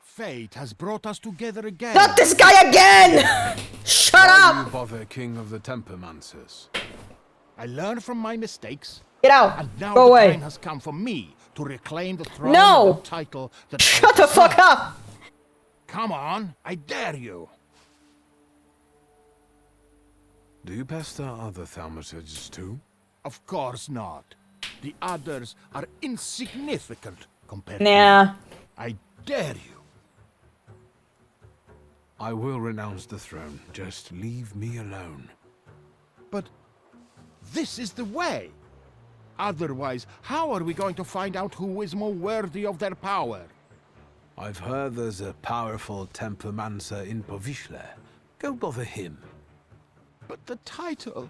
Fate has brought us together again. Not this guy again! Shut Why up! do you bother, King of the Tempermancers? I learned from my mistakes. Get out! And now Go the away! time has come for me to reclaim the throne No! of the title that Shut the fuck up! Come on, I dare you. Do you pester other Thaumaturges too? Of course not. The others are insignificant compared Nah. to you. I dare you. I will renounce the throne. Just leave me alone. But this is the way. Otherwise, how are we going to find out who is more worthy of their power? I've heard there's a powerful Templemancer in Povishle. Go bother him. But the title...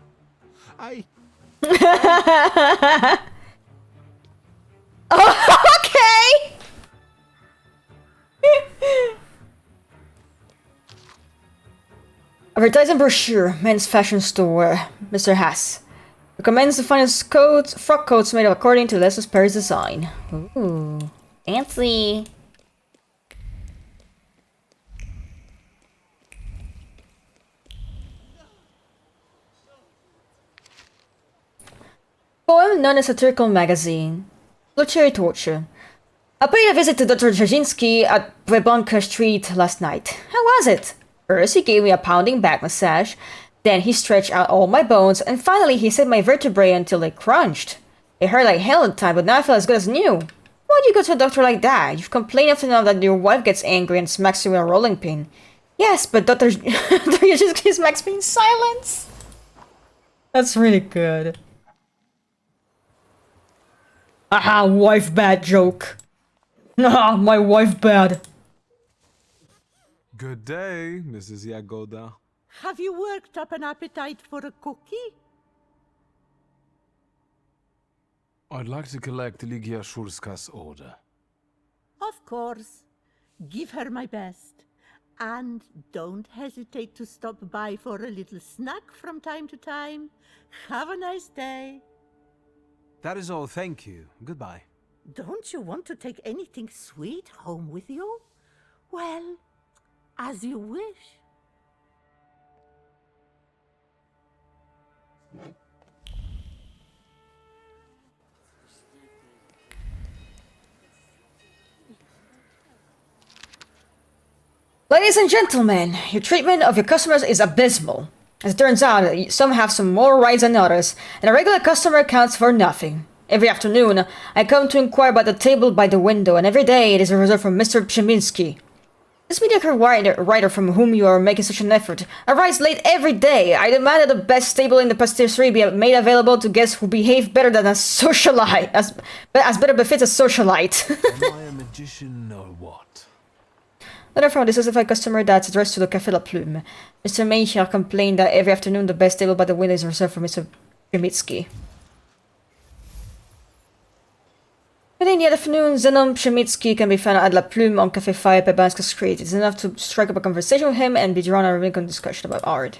I... Okay! Advertising brochure, men's fashion store, Mr. Haas. Recommends the finest coats, frock coats made according to Leslie Perry's design. Ooh, fancy. Poem known as satirical magazine. Luxury Torture. I paid a visit to Dr. Jazinski at Webonka Street last night. How was it? First, he gave me a pounding back massage. Then he stretched out all my bones, and finally he set my vertebrae until they crunched. It hurt like hell at the time, but now I feel as good as new. Why'd you go to a doctor like that? You've complained often enough that your wife gets angry and smacks you with a rolling pin. Yes, but Dr. Jazinski smacks me in silence. That's really good. Aha, wife bad joke. Ah, my wife bad. Good day, Mrs. Yagoda. Have you worked up an appetite for a cookie? I'd like to collect Ligia Shurska's order. Of course. Give her my best. And don't hesitate to stop by for a little snack from time to time. Have a nice day. That is all, thank you. Goodbye. Don't you want to take anything sweet home with you? Well, as you wish. Ladies and gentlemen, your treatment of your customers is abysmal. As it turns out, some have some more rights than others, and a regular customer counts for nothing. Every afternoon, I come to inquire about the table by the window, and every day it is a result from Mr. Psheminski. This mediocre writer from whom you are making such an effort arrives late every day. I demand that the best table in the pastisserie be made available to guests who behave better than a socialite, as better befits a socialite. Am I a magician or what? Letter from a dissatisfied customer that's addressed to the Café La Plume. Mr. Meijer complained that every afternoon the best table by the window is reserved for Mr. Psheminski. But in the afternoon, Zenon Psheminski can be found at La Plume on Café Fire by Banska Street. It's enough to strike up a conversation with him and be drawn on a really discussion about art.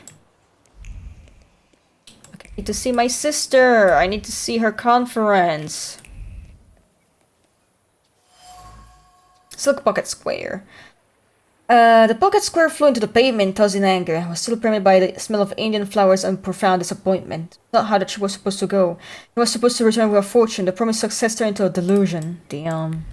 Okay, I need to see my sister. I need to see her conference. Silk Pocket Square. The pocket square flew into the pavement, tossed in anger. I was still permeated by the smell of Indian flowers and profound disappointment. Not how the trip was supposed to go. He was supposed to return with a fortune. The promised success turned into a delusion. Damn.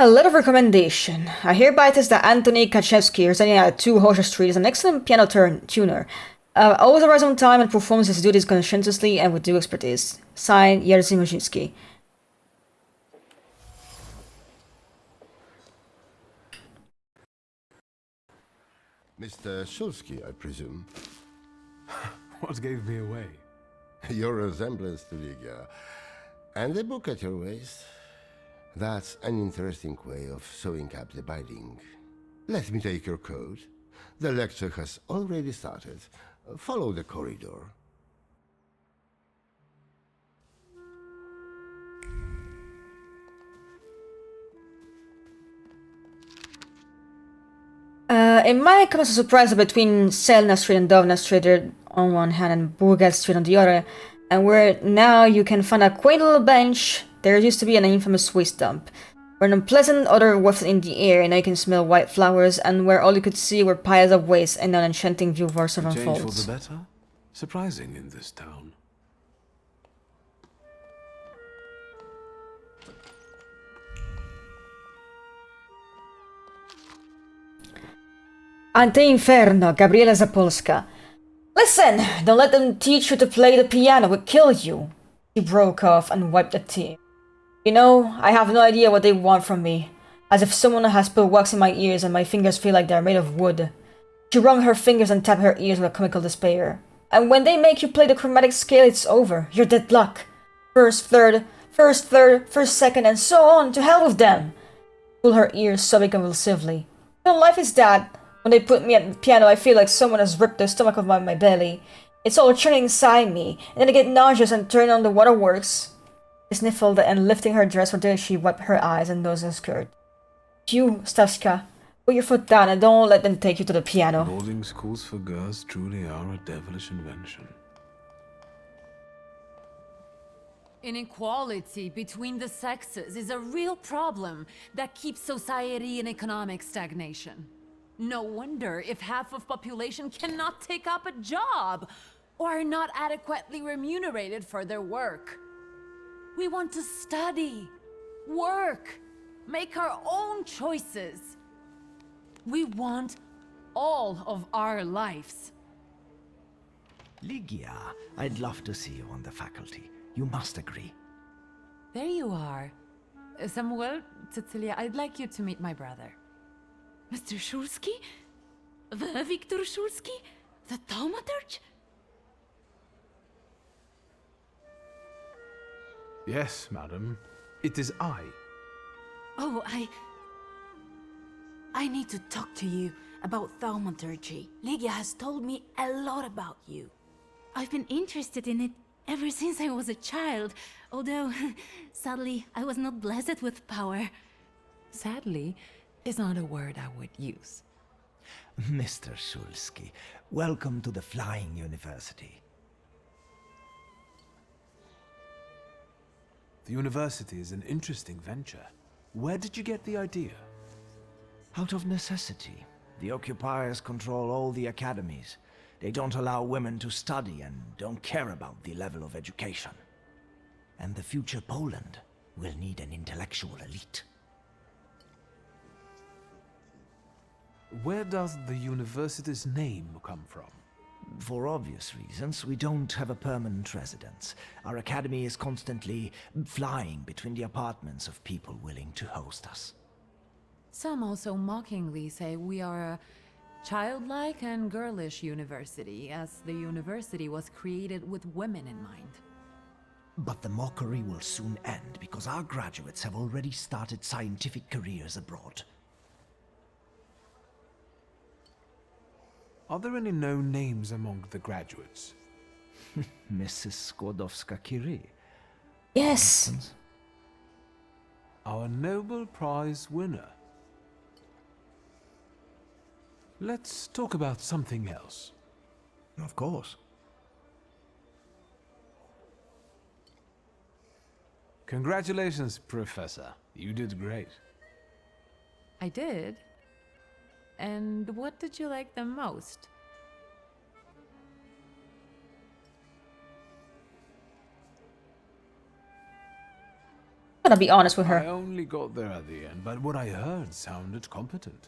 A letter of recommendation. I hereby attest that Anthony Kaczewski, residing at 2 Horseshoe Street, is an excellent piano tuner. Always arrives on time and performs his duties conscientiously and with due expertise. Signed, Jerzy Mojinski. Mr. Shulsky, I presume. What gave me away? Your resemblance to Ligia. And the book at your waist. That's an interesting way of sewing up the binding. Let me take your coat. The lecture has already started. Follow the corridor. It might come as a surprise that between Selna Street and Dovna Street on one hand and Burgaz Street on the other, and where now you can find a quaint little bench, there used to be an infamous waste dump, where an unpleasant odor wafted in the air and now you can smell white flowers, and where all you could see were piles of waste and an enchanting view of our servant Change for folds. the better? Surprising in this town. Ante Inferno, Gabriela Zapolska. Listen, don't let them teach you to play the piano, it will kill you. She broke off and wiped a tear. You know, I have no idea what they want from me. As if someone has put wax in my ears and my fingers feel like they're made of wood. She wrung her fingers and tapped her ears with a comical despair. And when they make you play the chromatic scale, it's over. You're dead luck. First, third, first, second, and so on. To hell with them. Pull her ears, sobbing convulsively. You know, life is that. When they put me at the piano, I feel like someone has ripped the stomach of my belly. It's all churning inside me, and then I get nauseous and turn on the waterworks. She sniffled, and lifting her dress until she wiped her eyes and nose and skirt. You, Staska, put your foot down and don't let them take you to the piano. Boarding schools for girls truly are a devilish invention. Inequality between the sexes is a real problem that keeps society in economic stagnation. No wonder if half of population cannot take up a job or are not adequately remunerated for their work. We want to study, work, make our own choices. We want all of our lives. Lygia, I'd love to see you on the faculty. You must agree. There you are. Samuel, Cecilia, I'd like you to meet my brother. Mr. Szulski? The Victor Szulski? The Thaumaturge? Yes, madam. It is I. Oh, I need to talk to you about Thaumaturge. Lygia has told me a lot about you. I've been interested in it ever since I was a child, although, sadly, I was not blessed with power. Sadly is not a word I would use. Mr. Szulski, welcome to the Flying University. The university is an interesting venture. Where did you get the idea? Out of necessity. The occupiers control all the academies. They don't allow women to study and don't care about the level of education. And the future Poland will need an intellectual elite. Where does the university's name come from? For obvious reasons, we don't have a permanent residence. Our academy is constantly flying between the apartments of people willing to host us. Some also mockingly say we are a childlike and girlish university, as the university was created with women in mind. But the mockery will soon end because our graduates have already started scientific careers abroad. Are there any known names among the graduates? Mrs. Skłodowska-Curie. Yes. Our Nobel Prize winner. Let's talk about something else. Of course. Congratulations, Professor. You did great. I did? And what did you like the most? I'm gonna be honest with her. I only got there at the end, but what I heard sounded competent.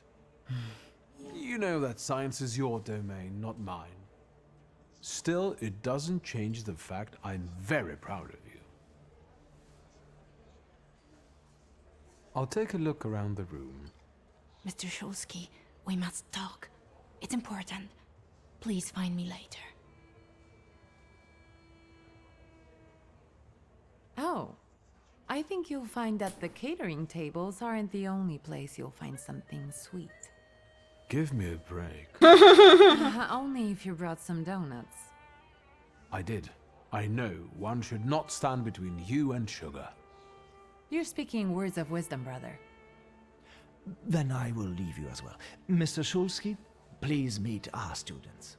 You know that science is your domain, not mine. Still, it doesn't change the fact I'm very proud of you. I'll take a look around the room. Mr. Szulski, we must talk. It's important. Please find me later. Oh, I think you'll find that the catering tables aren't the only place you'll find something sweet. Give me a break. Only if you brought some donuts. I did. I know one should not stand between you and sugar. You're speaking words of wisdom, brother. Then I will leave you as well. Mr. Szulski, please meet our students.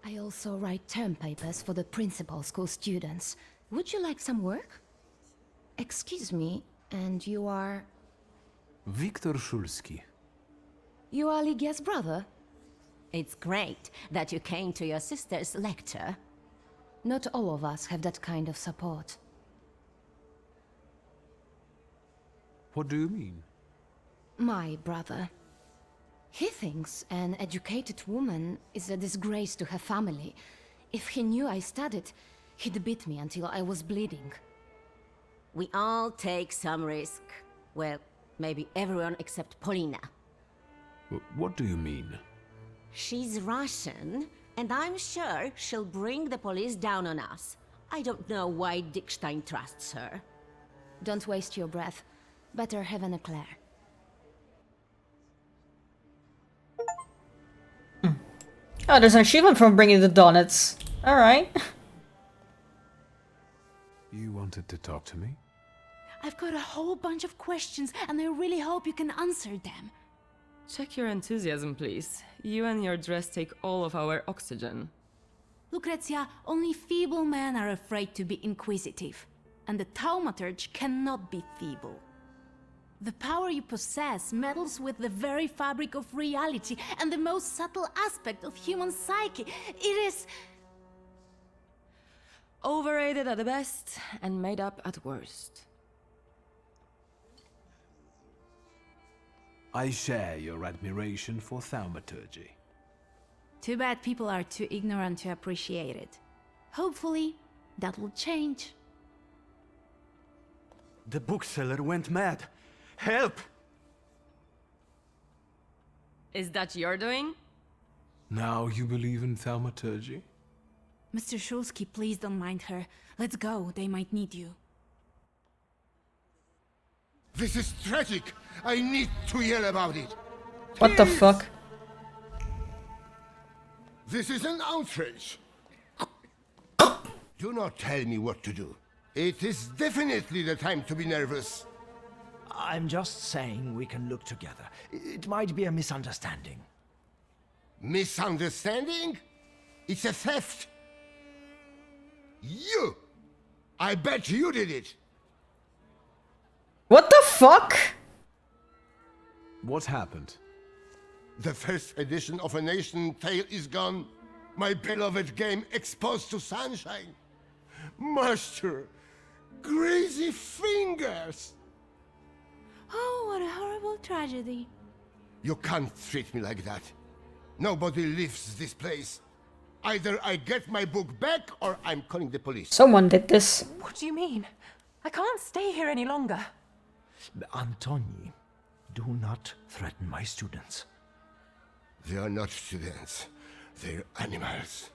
I also write term papers for the principal school students. Would you like some work? Excuse me, and you are... Victor Szulski. You are Lygia's brother? It's great that you came to your sister's lecture. Not all of us have that kind of support. What do you mean? My brother. He thinks an educated woman is a disgrace to her family. If he knew I studied, he'd beat me until I was bleeding. We all take some risk. Well, maybe everyone except Polina. What do you mean? She's Russian, and I'm sure she'll bring the police down on us. I don't know why Dickstein trusts her. Don't waste your breath. Better have an eclair. Oh, there's an achievement from bringing the donuts. Alright. You wanted to talk to me? I've got a whole bunch of questions, and I really hope you can answer them. Check your enthusiasm, please. You and your dress take all of our oxygen. Lucrezia, only feeble men are afraid to be inquisitive, and the Thaumaturge cannot be feeble. The power you possess meddles with the very fabric of reality and the most subtle aspect of human psyche. It is... Overrated at the best, and made up at worst. I share your admiration for Thaumaturge. Too bad people are too ignorant to appreciate it. Hopefully, that will change. The bookseller went mad. Help! Is that your doing? Now you believe in Thaumaturge? Mr. Shulsky, please don't mind her. Let's go, they might need you. This is tragic! I need to yell about it! What the fuck? This is an outrage! Do not tell me what to do. It is definitely the time to be nervous. I'm just saying we can look together. It might be a misunderstanding. Misunderstanding? It's a theft! You! I bet you did it! What the fuck? What happened? The first edition of A Nation Tale is gone. My beloved game exposed to sunshine. Master, greasy fingers! Oh, what a horrible tragedy. You can't treat me like that. Nobody leaves this place. Either I get my book back or I'm calling the police. Someone did this. What do you mean? I can't stay here any longer. Antoni, do not threaten my students. They are not students. They're animals.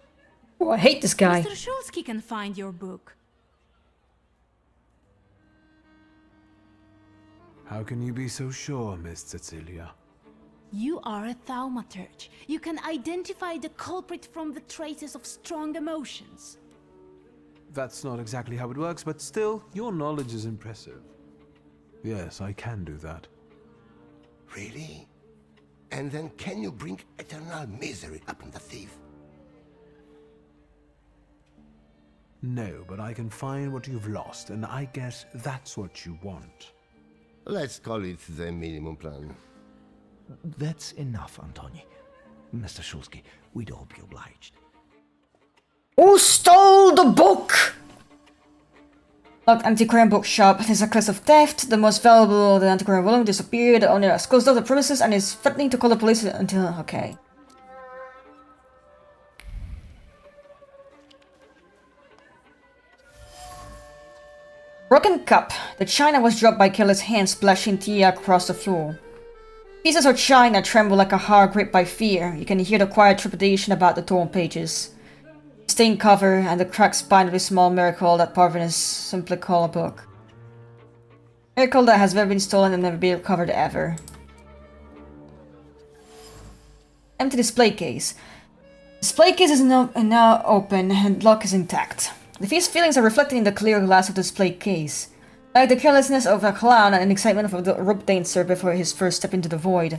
Oh, I hate this guy. Mr. Shulsky can find your book. How can you be so sure, Miss Cecilia? You are a Thaumaturge. You can identify the culprit from the traces of strong emotions. That's not exactly how it works, but still, your knowledge is impressive. Yes, I can do that. Really? And then can you bring eternal misery upon the thief? No, but I can find what you've lost, and I guess that's what you want. Let's call it the minimum plan. That's enough, Antoni. Mr. Shulsky, we'd all be obliged. Who stole the book? Locked antiquarian bookshop. There's a case of theft. The most valuable of the antiquarian volume disappeared. The owner has closed off the premises and is threatening to call the police until... Okay. Broken cup. The china was dropped by careless hands, splashing tea across the floor. Pieces of china tremble like a heart gripped by fear. You can hear the quiet trepidation about the torn pages. Stained cover and the cracked spine of a small miracle that Parvinus simply call a book. Miracle that has never been stolen and never be recovered ever. Empty display case. Display case is now open and lock is intact. The thief's feelings are reflected in the clear glass of the display case. Like the carelessness of a clown and excitement of the rope dancer before his first step into the void.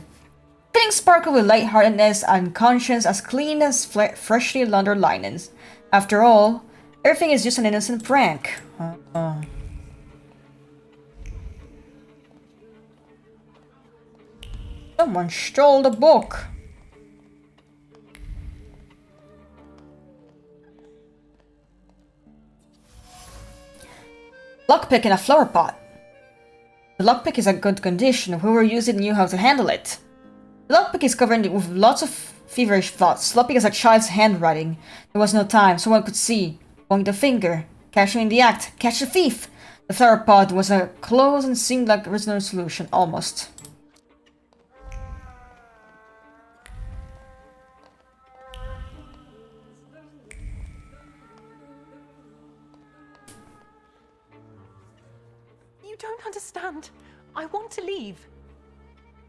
Feelings sparkle with lightheartedness and conscience as clean as freshly laundered linens. After all, everything is just an innocent prank. Someone stole the book. Lockpick in a flower pot. The lockpick is in good condition. Whoever used it knew how to handle it. The lockpick is covered with lots of feverish thoughts. Sloppy as a child's handwriting. There was no time. Someone could see. Point the finger. Catch him in the act. Catch the thief. The flower pot was a close and seemed like a reasonable solution. Almost. You don't understand. I want to leave.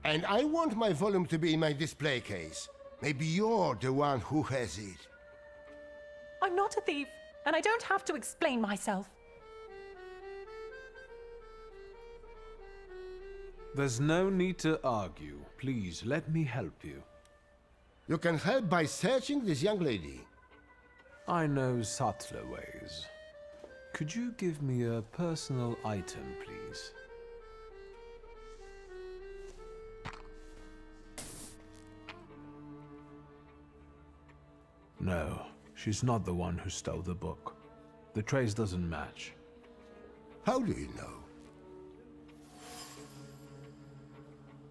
And I want my volume to be in my display case. Maybe you're the one who has it. I'm not a thief, and I don't have to explain myself. There's no need to argue. Please, let me help you. You can help by searching this young lady. I know subtler ways. Could you give me a personal item, please? No, she's not the one who stole the book. The trace doesn't match. How do you know?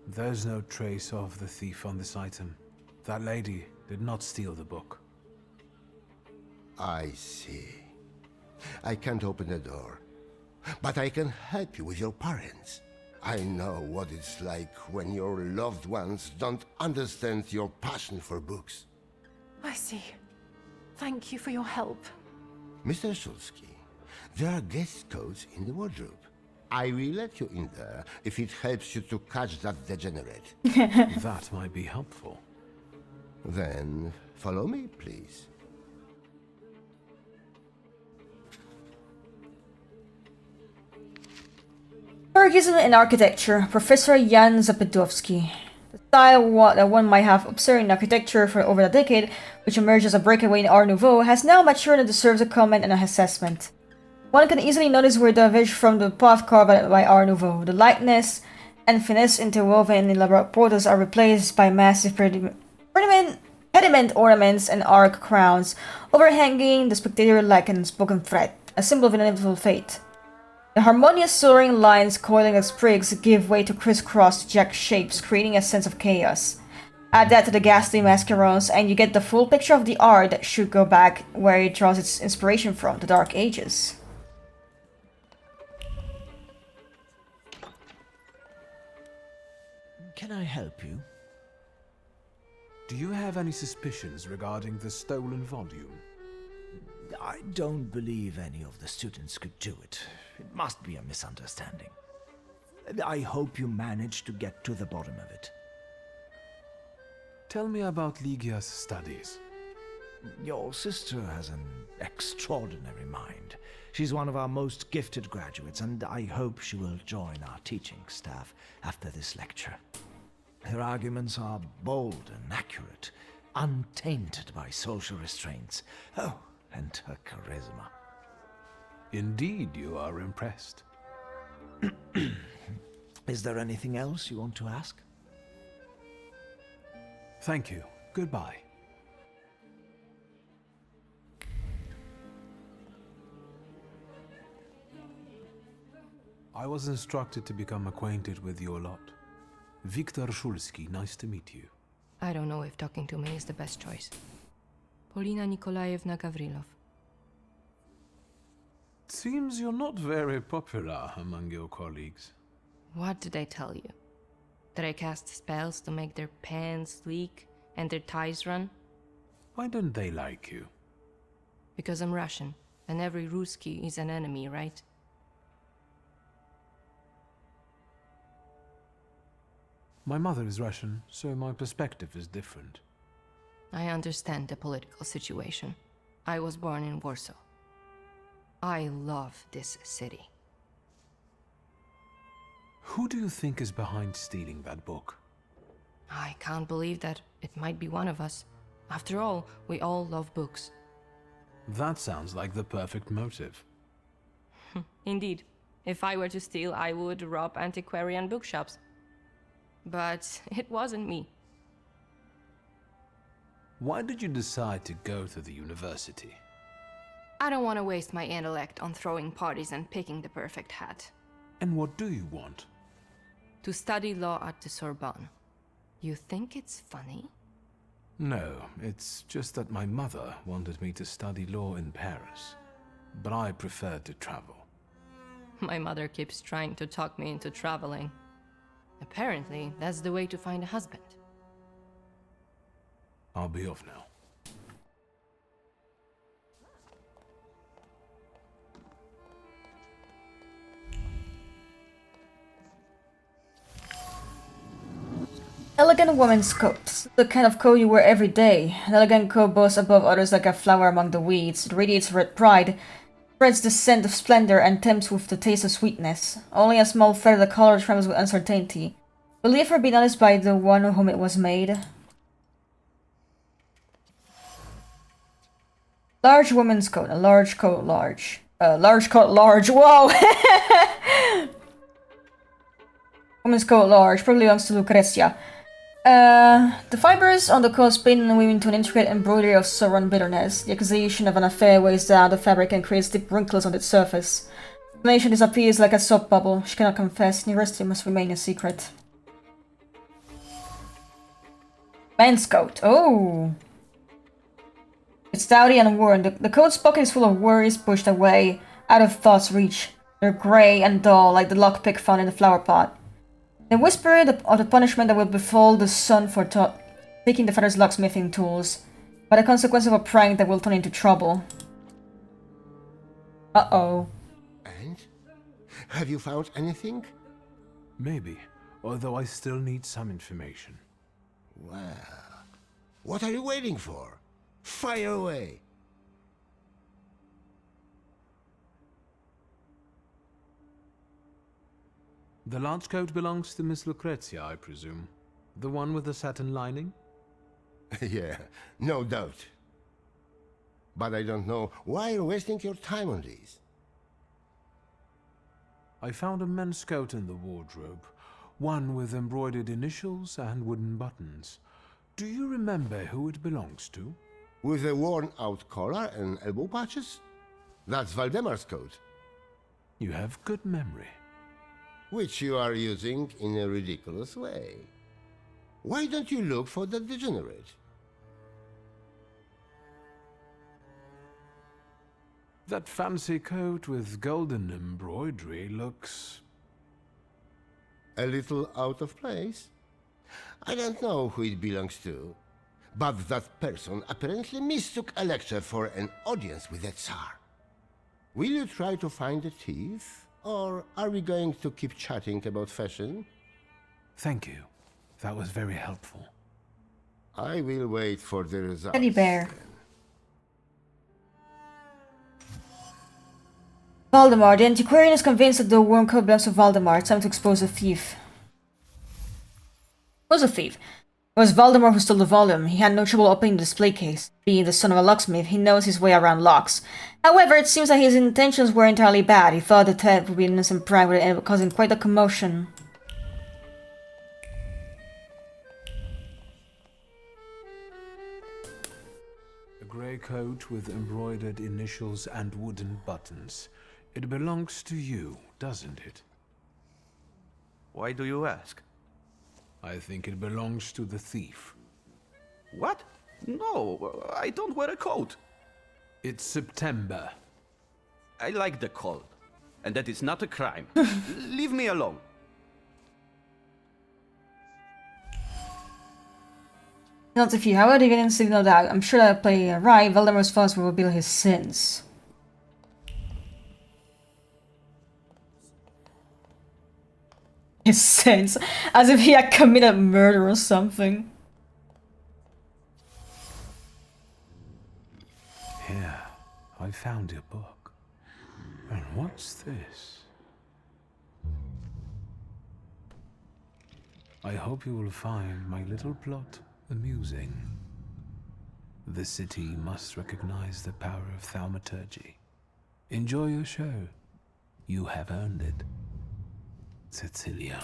There's no trace of the thief on this item. That lady did not steal the book. I see. I can't open the door, but I can help you with your parents. I know what it's like when your loved ones don't understand your passion for books. I see. Thank you for your help. Mr. Szulski, there are guest codes in the wardrobe. I will let you in there if it helps you to catch that degenerate. That might be helpful. Then follow me, please. Ferguson in architecture, Professor Jan Zapedowski. The style that one might have observed in architecture for over a decade, which emerged as a breakaway in Art Nouveau, has now matured and deserves a comment and an assessment. One can easily notice where the diverge from the path carved by Art Nouveau. The lightness and finesse interwoven in elaborate portals are replaced by massive pediment ornaments and arc crowns, overhanging the spectator like an unspoken threat, a symbol of inevitable fate. The harmonious soaring lines coiling as sprigs give way to crisscross jagged shapes, creating a sense of chaos. Add that to the ghastly mascarons, and you get the full picture of the art that should go back where it draws its inspiration from, the Dark Ages. Can I help you? Do you have any suspicions regarding the stolen volume? I don't believe any of the students could do it. It must be a misunderstanding. I hope you managed to get to the bottom of it. Tell me about Ligia's studies. Your sister has an extraordinary mind. She's one of our most gifted graduates, and I hope she will join our teaching staff after this lecture. Her arguments are bold and accurate, untainted by social restraints. Oh, and her charisma. Indeed, you are impressed. Is there anything else you want to ask? Thank you. Goodbye. I was instructed to become acquainted with your lot. Viktor Szulski, nice to meet you. I don't know if talking to me is the best choice. Polina Nikolaevna Gavrilov. Seems you're not very popular among your colleagues. What did I tell you? That I cast spells to make their pants leak and their ties run? Why don't they like you? Because I'm Russian, and every Ruski is an enemy, right? My mother is Russian, so my perspective is different. I understand the political situation. I was born in Warsaw. I love this city. Who do you think is behind stealing that book? I can't believe that it might be one of us. After all, we all love books. That sounds like the perfect motive. Indeed. If I were to steal, I would rob antiquarian bookshops. But it wasn't me. Why did you decide to go to the university? I don't want to waste my intellect on throwing parties and picking the perfect hat. And what do you want? to study law at the Sorbonne. You think it's funny? No, it's just that my mother wanted me to study law in Paris, but I preferred to travel. My mother keeps trying to talk me into traveling. Apparently, that's the way to find a husband. I'll be off now. Elegant woman's coat. The kind of coat you wear every day. An elegant coat boasts above others like a flower among the weeds. It radiates red pride, spreads the scent of splendor, and tempts with the taste of sweetness. Only a small thread of the color trembles with uncertainty. Will it ever be noticed by the one whom it was made? Large woman's coat. A large coat, large. Large coat, large. Whoa! Woman's coat, large. Probably belongs to Lucrezia. The fibers on the coat spin and weave into an intricate embroidery of sorrow and bitterness. The accusation of an affair weighs down the fabric and creates deep wrinkles on its surface. The explanation disappears like a soap bubble. She cannot confess. The rest must remain a secret. Man's coat. Oh! It's dowdy and worn. The coat's pocket is full of worries pushed away, out of thought's reach. They're grey and dull, like the lockpick found in the flower pot. They whisper of the punishment that will befall the son for taking the father's locksmithing tools, by the consequence of a prank that will turn into trouble. Uh-oh. And? Have you found anything? Maybe, although I still need some information. Well, what are you waiting for? Fire away! The large coat belongs to Miss Lucrezia, I presume. The one with the satin lining? Yeah, no doubt. But I don't know why you're wasting your time on these. I found a men's coat in the wardrobe. One with embroidered initials and wooden buttons. Do you remember who it belongs to? With a worn-out collar and elbow patches? That's Valdemar's coat. You have good memory. Which you are using in a ridiculous way. Why don't you look for that degenerate? That fancy coat with golden embroidery looks... a little out of place? I don't know who it belongs to, but that person apparently mistook a lecture for an audience with the Tsar. Will you try to find the thief? Or are we going to keep chatting about fashion? Thank you. That was very helpful. I will wait for the results. Teddy bear. Valdemar. The antiquarian is convinced that the worn coat belongs to Valdemar. It's time to expose the thief. Who's a thief? It was Valdemar who stole the volume. He had no trouble opening the display case. Being the son of a locksmith, he knows his way around locks. However, it seems that his intentions were entirely bad. He thought the theft would be an innocent prank, but it ended up causing quite a commotion. A grey coat with embroidered initials and wooden buttons. It belongs to you, doesn't it? Why do you ask? I think it belongs to the thief. What? No, I don't wear a coat. It's September. I like the cold, and that is not a crime. Leave me alone. Not a few. However, even in no doubt, I'm sure that play right, Valdemar's faults will reveal his sins. His sins, as if he had committed murder or something. Here, I found your book. And what's this? I hope you will find my little plot amusing. The city must recognize the power of Thaumaturge. Enjoy your show. You have earned it. Cecilia.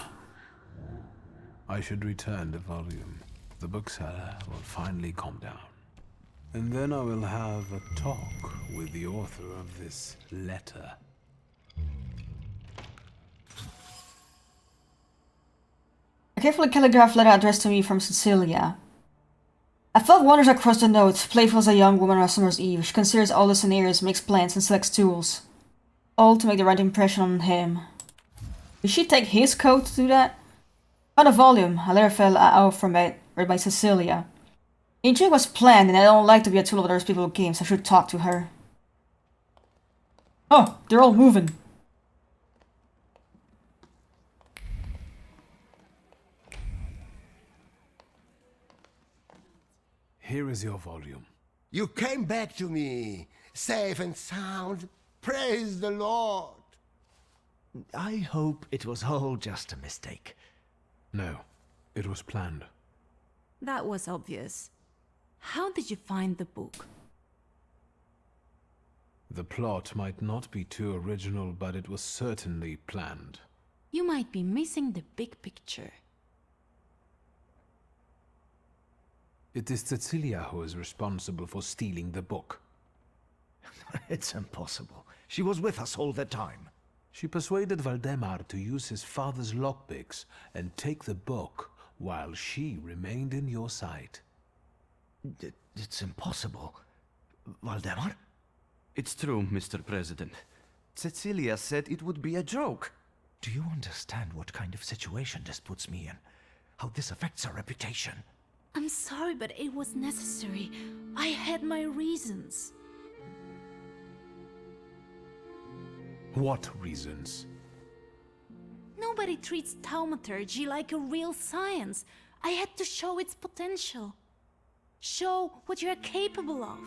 I should return the volume. The bookseller will finally calm down. And then I will have a talk with the author of this letter. A carefully calligraphed letter addressed to me from Cecilia. I felt wonders across the note, playful as a young woman on a summer's eve. She considers all the scenarios, makes plans, and selects tools. All to make the right impression on him. Did she take his coat to do that? Found a volume. A letter fell out from it, read by Cecilia. The intrigue was planned, and I don't like to be a tool of other people's games. I should talk to her. Oh, they're all moving. Here is your volume. You came back to me, safe and sound. Praise the Lord. I hope it was all just a mistake. No, it was planned. That was obvious. How did you find the book? The plot might not be too original, but it was certainly planned. You might be missing the big picture. It is Cecilia who is responsible for stealing the book. It's impossible. She was with us all the time. She persuaded Valdemar to use his father's lockpicks and take the book while she remained in your sight. It's impossible. Valdemar? It's true, Mr. President. Cecilia said it would be a joke. Do you understand what kind of situation this puts me in? How this affects our reputation? I'm sorry, but it was necessary. I had my reasons. What reasons? Nobody treats Thaumaturge like a real science. I had to show its potential. Show what you're capable of.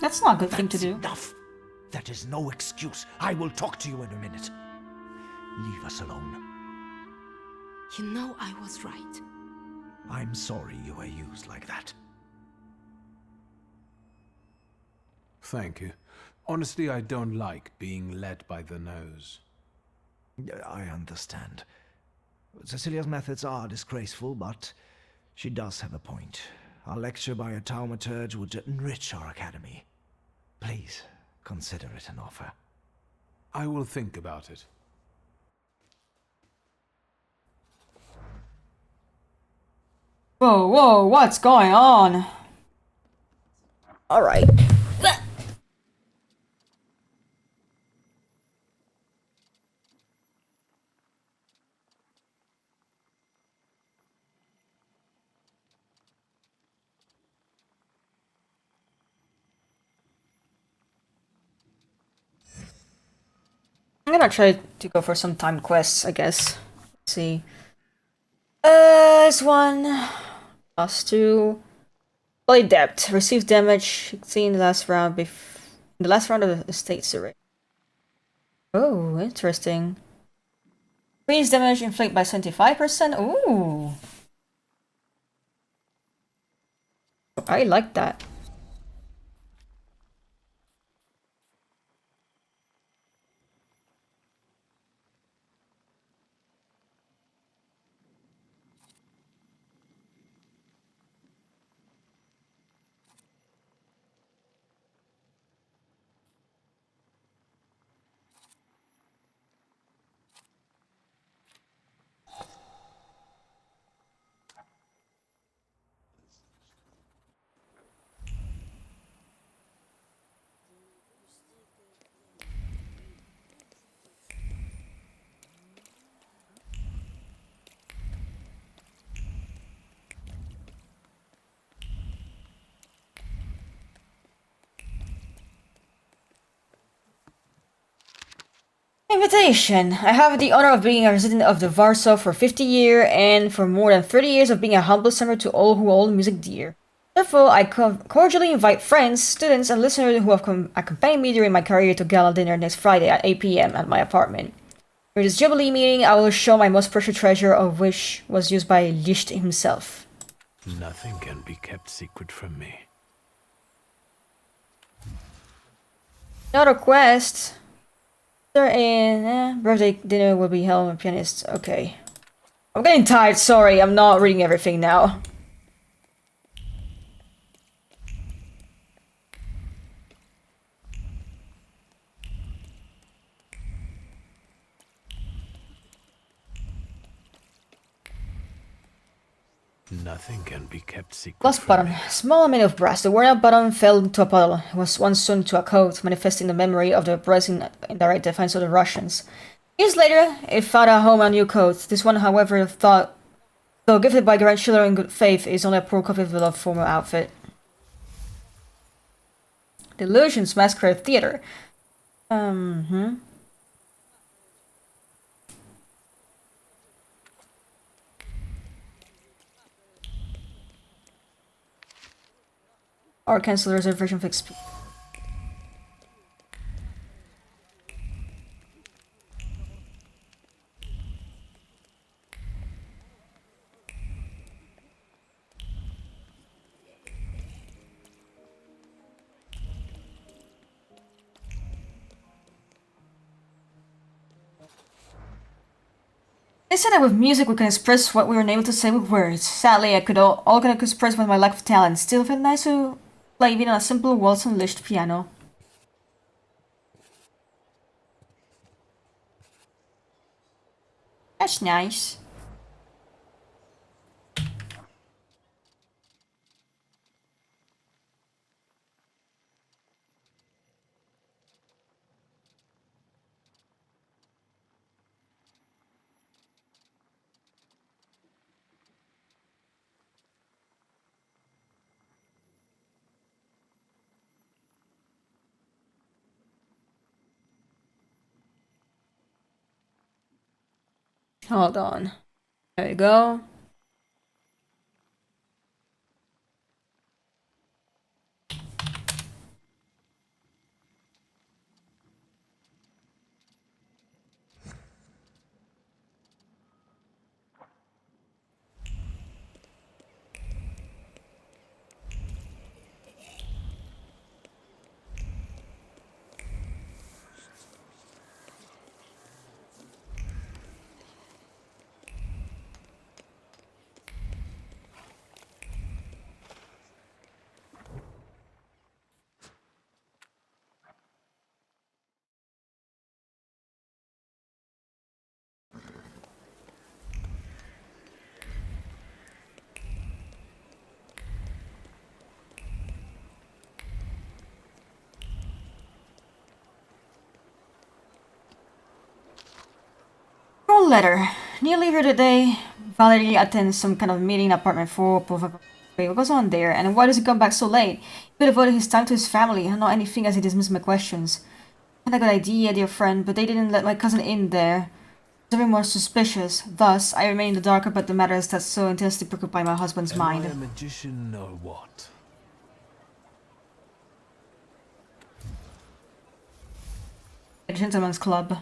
That's not a good thing to do. Enough! That is no excuse. I will talk to you in a minute. Leave us alone. You know I was right. I'm sorry you were used like that. Thank you. Honestly, I don't like being led by the nose. I understand. Cecilia's methods are disgraceful, but she does have a point. A lecture by a Thaumaturge would enrich our academy. Please, consider it an offer. I will think about it. Whoa, whoa, what's going on? Alright. I'm gonna try to go for some timed quests, I guess. Let's see. This one. Plus 2. Play depth. Receive damage seen in the last round in the last round of the state survey. Oh, interesting. Increase damage inflict by 75%. Ooh. I like that. Invitation. I have the honor of being a resident of the Warsaw for 50 years and for more than 30 years of being a humble servant to all who hold music dear. Therefore, I cordially invite friends, students, and listeners who have accompanied me during my career to gala dinner next Friday at 8 p.m. at my apartment. For this Jubilee meeting, I will show my most precious treasure, of which was used by Liszt himself. Nothing can be kept secret from me. Another quest. Birthday dinner will be held with pianists. Okay. I'm getting tired, sorry, I'm not reading everything now. Nothing can be kept secret. Glass button. Small made of brass. The worn-out button fell into a puddle. It was once sewn to a coat, manifesting the memory of the present indirect defense of the Russians. Years later, it found a home a new coat. This one, however, though gifted by grandchildren in good faith, is only a poor copy of the beloved former outfit. Delusions Masquerade Theater. Or cancel the reservation for XP. They said that with music we can express what we were unable to say with words. Sadly, I could all I could express was my lack of talent. Still, it felt nice to play even on a simple waltz and Liszt piano. That's nice. Hold on. There we go. Letter. Nearly here today. Valerie attends some kind of meeting in apartment 4. What goes on there? And why does he come back so late? He could have devoted his time to his family and not anything as he dismissed my questions. I had a good idea, dear friend, but they didn't let my cousin in there. I was even more suspicious. Thus, I remain in the dark about the matters that so intensely preoccupy my husband's mind. Am I a magician or what? A gentleman's club.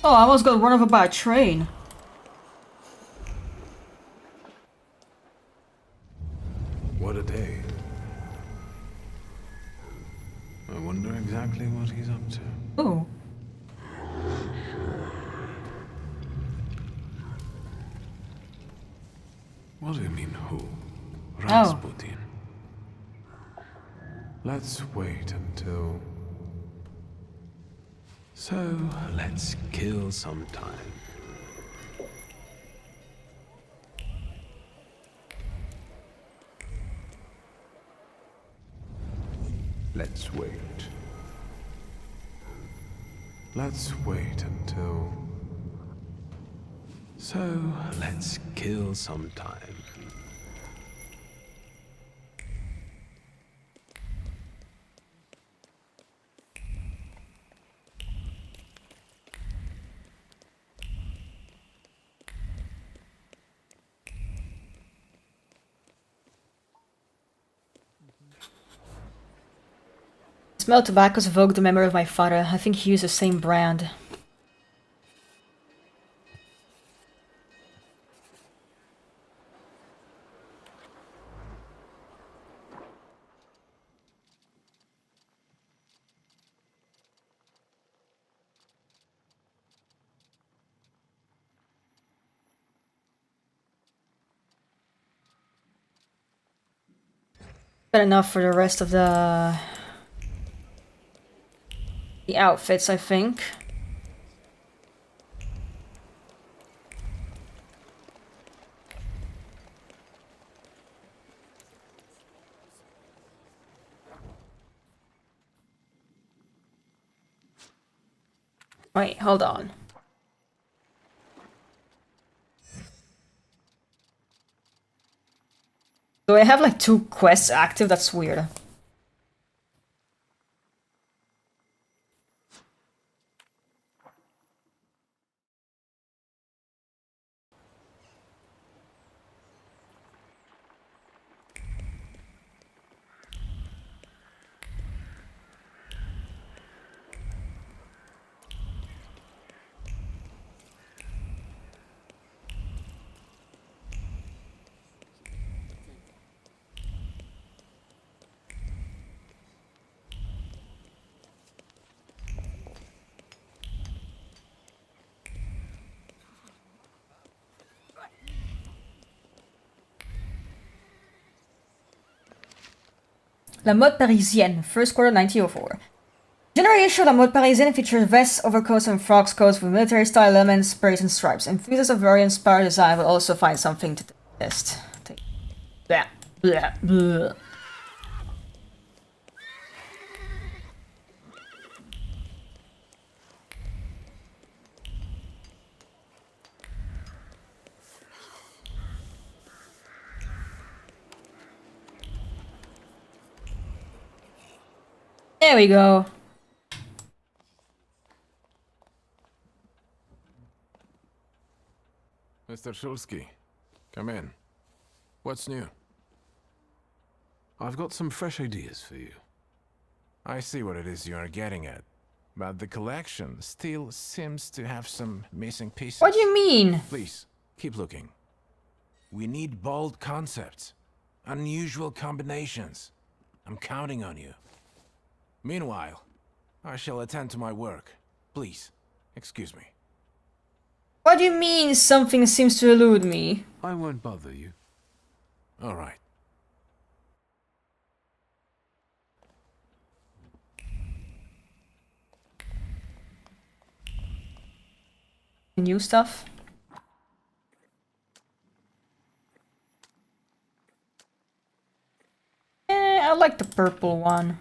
Oh, I almost got run over by a train. What a day. I wonder exactly what he's up to. Oh. What do you mean, who? Rasputin. Let's wait until... So, let's kill some time. Let's wait. Let's wait until... So, let's kill some time. Smell tobaccos evoke the memory of my father. I think he used the same brand. Got enough for the rest of the outfits, I think. Wait, hold on. Do I have like 2 quests active? That's weird. La mode parisienne, first quarter 1904. January issue La mode parisienne features vests, overcoats, and frock coats with military-style elements, sprays, and stripes. Enthusiasts of very inspired design will also find something to test. Blah, blah, blah. There we go. Mr. Shulsky, come in. What's new? I've got some fresh ideas for you. I see what it is you are getting at, but the collection still seems to have some missing pieces. What do you mean? Please, keep looking. We need bold concepts, unusual combinations. I'm counting on you. Meanwhile, I shall attend to my work. Please, excuse me. What do you mean something seems to elude me? I won't bother you. All right. New stuff? I like the purple one.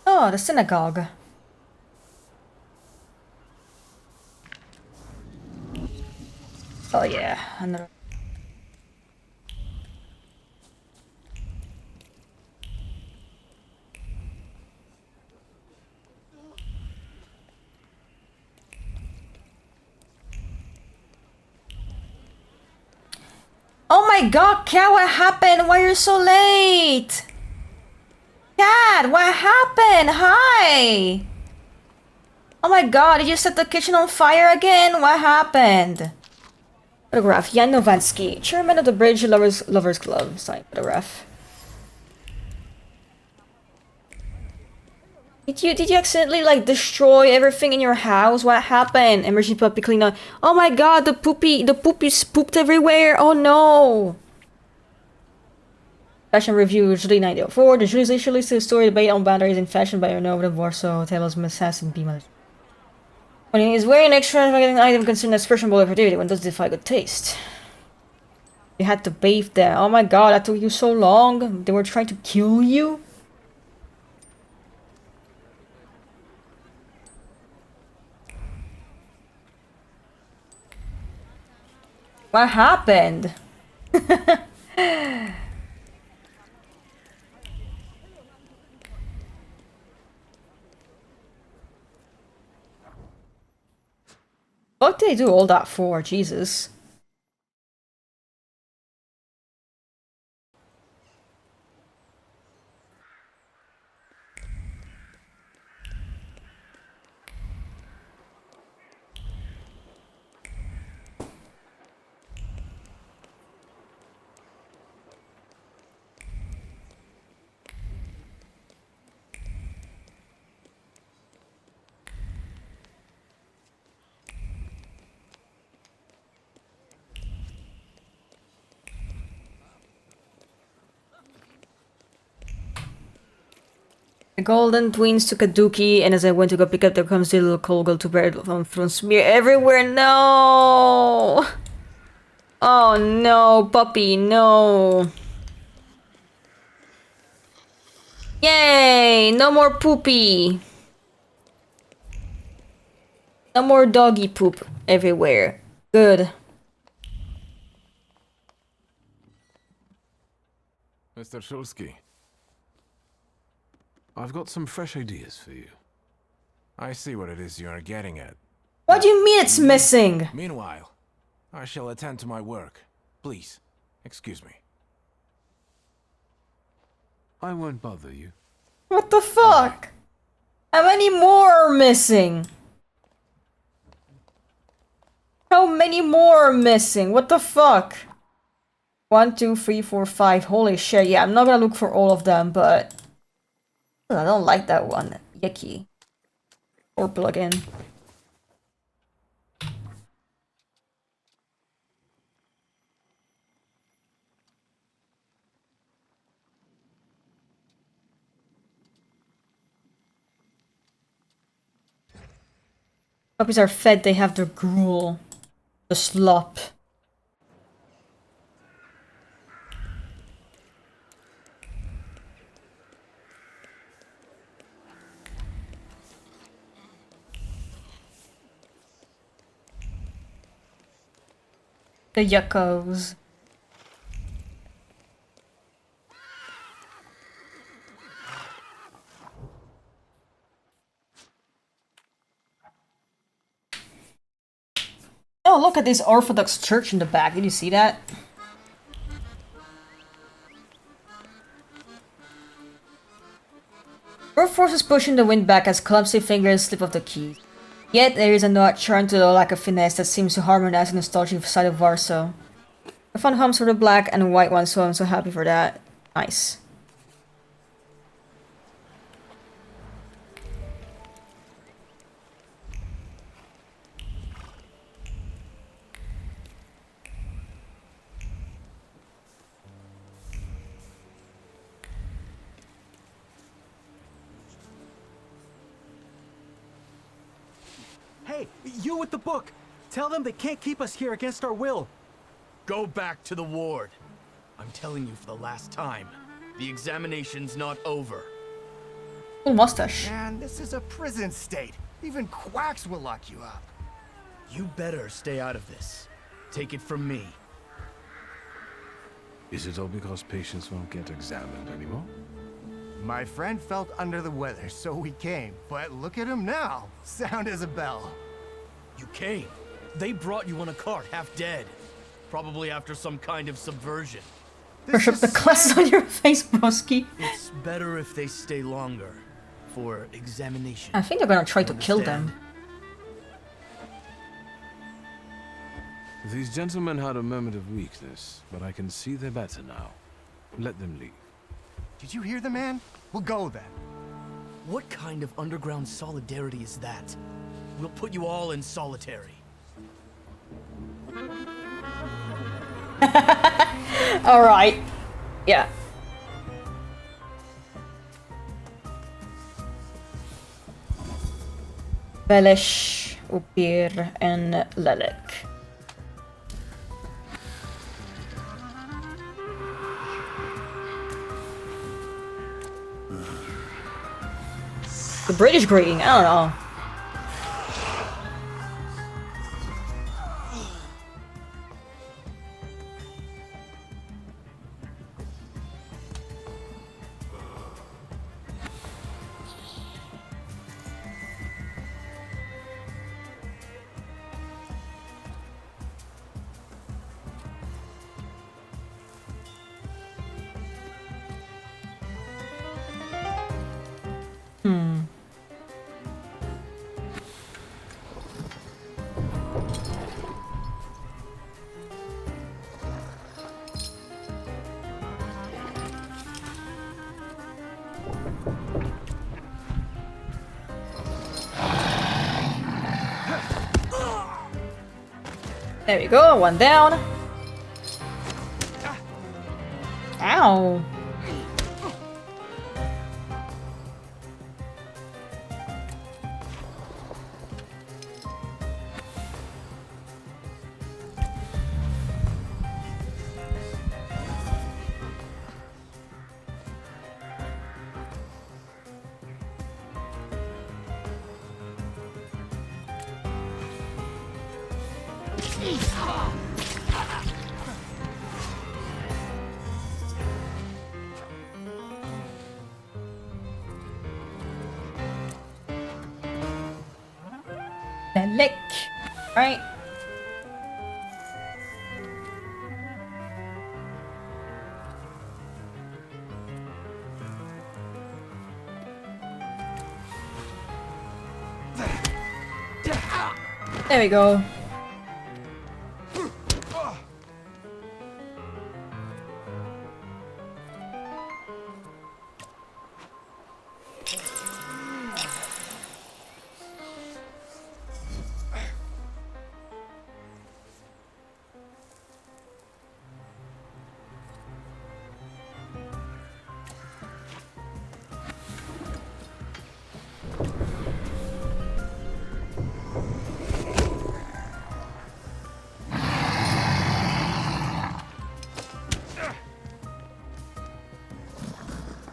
Oh, the synagogue. Oh yeah, another. Oh my god, Cat, what happened? Why are you so late? Cat, what happened? Hi! Oh my god, did you set the kitchen on fire again? What happened? Photograph, Jan Novansky, chairman of the Bridge Lovers Club. Signed photograph. Did you accidentally like destroy everything in your house? What happened? Emergency puppy clean up. Oh my god, the poopy's pooped everywhere. Oh no. Fashion review, July 1904. The jury's initially to story debate on boundaries in fashion by Arnaud Warsaw, Taylor's Messas and Beamer. When he is wearing an extravagant item considered an expressionable creativity, one does defy good taste. You had to bathe there. Oh my god, that took you so long. They were trying to kill you? What happened? What did they do all that for? Jesus. The golden twins took a dookie, and as I went to go pick up, there comes the little cold girl to bear from smear everywhere. No! Oh no, puppy, no. Yay! No more poopy. No more doggy poop everywhere. Good. Mr. Shulsky, I've got some fresh ideas for you. I see what it is you are getting at. What do you mean it's missing? Meanwhile, I shall attend to my work. Please, excuse me. I won't bother you. What the fuck? How many more are missing? How many more are missing? What the fuck? 1, 2, 3, 4, 5. Holy shit. Yeah, I'm not gonna look for all of them, but I don't like that one. Yucky. Or plugin. Puppies are fed, they have their gruel. The slop. The yuckos. Oh, look at this Orthodox church in the back. Did you see that? Brute force is pushing the wind back as clumsy fingers slip off the keys. Yet there is a note charm to the lack of finesse that seems to harmonize the nostalgic side of Warsaw. I found homes for the black and white ones, so I'm so happy for that. Nice. Hey, you with the book! Tell them they can't keep us here against our will. Go back to the ward. I'm telling you for the last time. The examination's not over. Cool mustache. Man, this is a prison state. Even quacks will lock you up. You better stay out of this. Take it from me. Is it all because patients won't get examined anymore? My friend felt under the weather, so we came. But look at him now. Sound as a bell. You came. They brought you on a cart, half dead. Probably after some kind of subversion. Push up the glasses on your face, broski. It's better if they stay longer. For examination. I think they're gonna try to kill them. These gentlemen had a moment of weakness, but I can see they're better now. Let them leave. Did you hear the man? We'll go then. What kind of underground solidarity is that? We'll put you all in solitary. Alright. Yeah. Velesh, Upir, and Lelek. The British greeting, I don't know. There we go, one down. Ow. Lick. Right. There we go.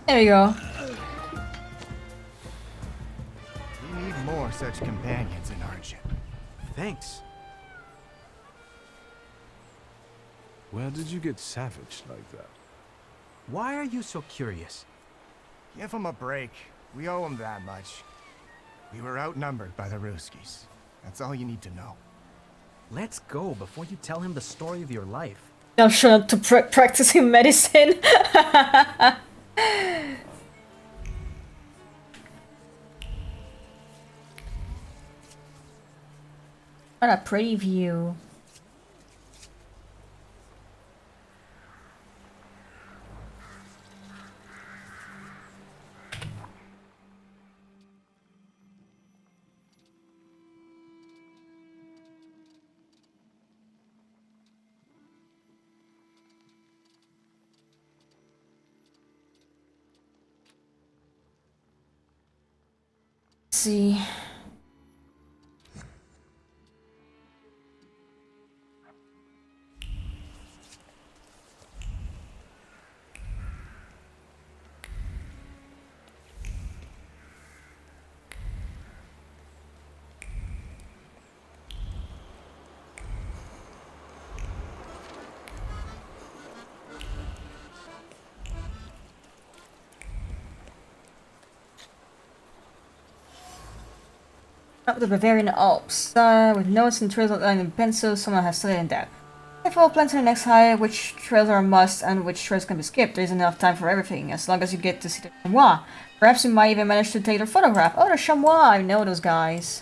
There we go. We need more such companions in our ship. Thanks. Where did you get savaged like that? Why are you so curious? Give him a break. We owe him that much. We were outnumbered by the Ruskies. That's all you need to know. Let's go before you tell him the story of your life. I'm sure not to practicing medicine. What a pretty view. Let's see. Up the Bavarian Alps, with notes and trails outlined in pencil, someone has studied in that. If all plans on the next high, which trails are a must and which trails can be skipped, there is enough time for everything, as long as you get to see the chamois. Perhaps you might even manage to take their photograph. Oh, the chamois! I know those guys.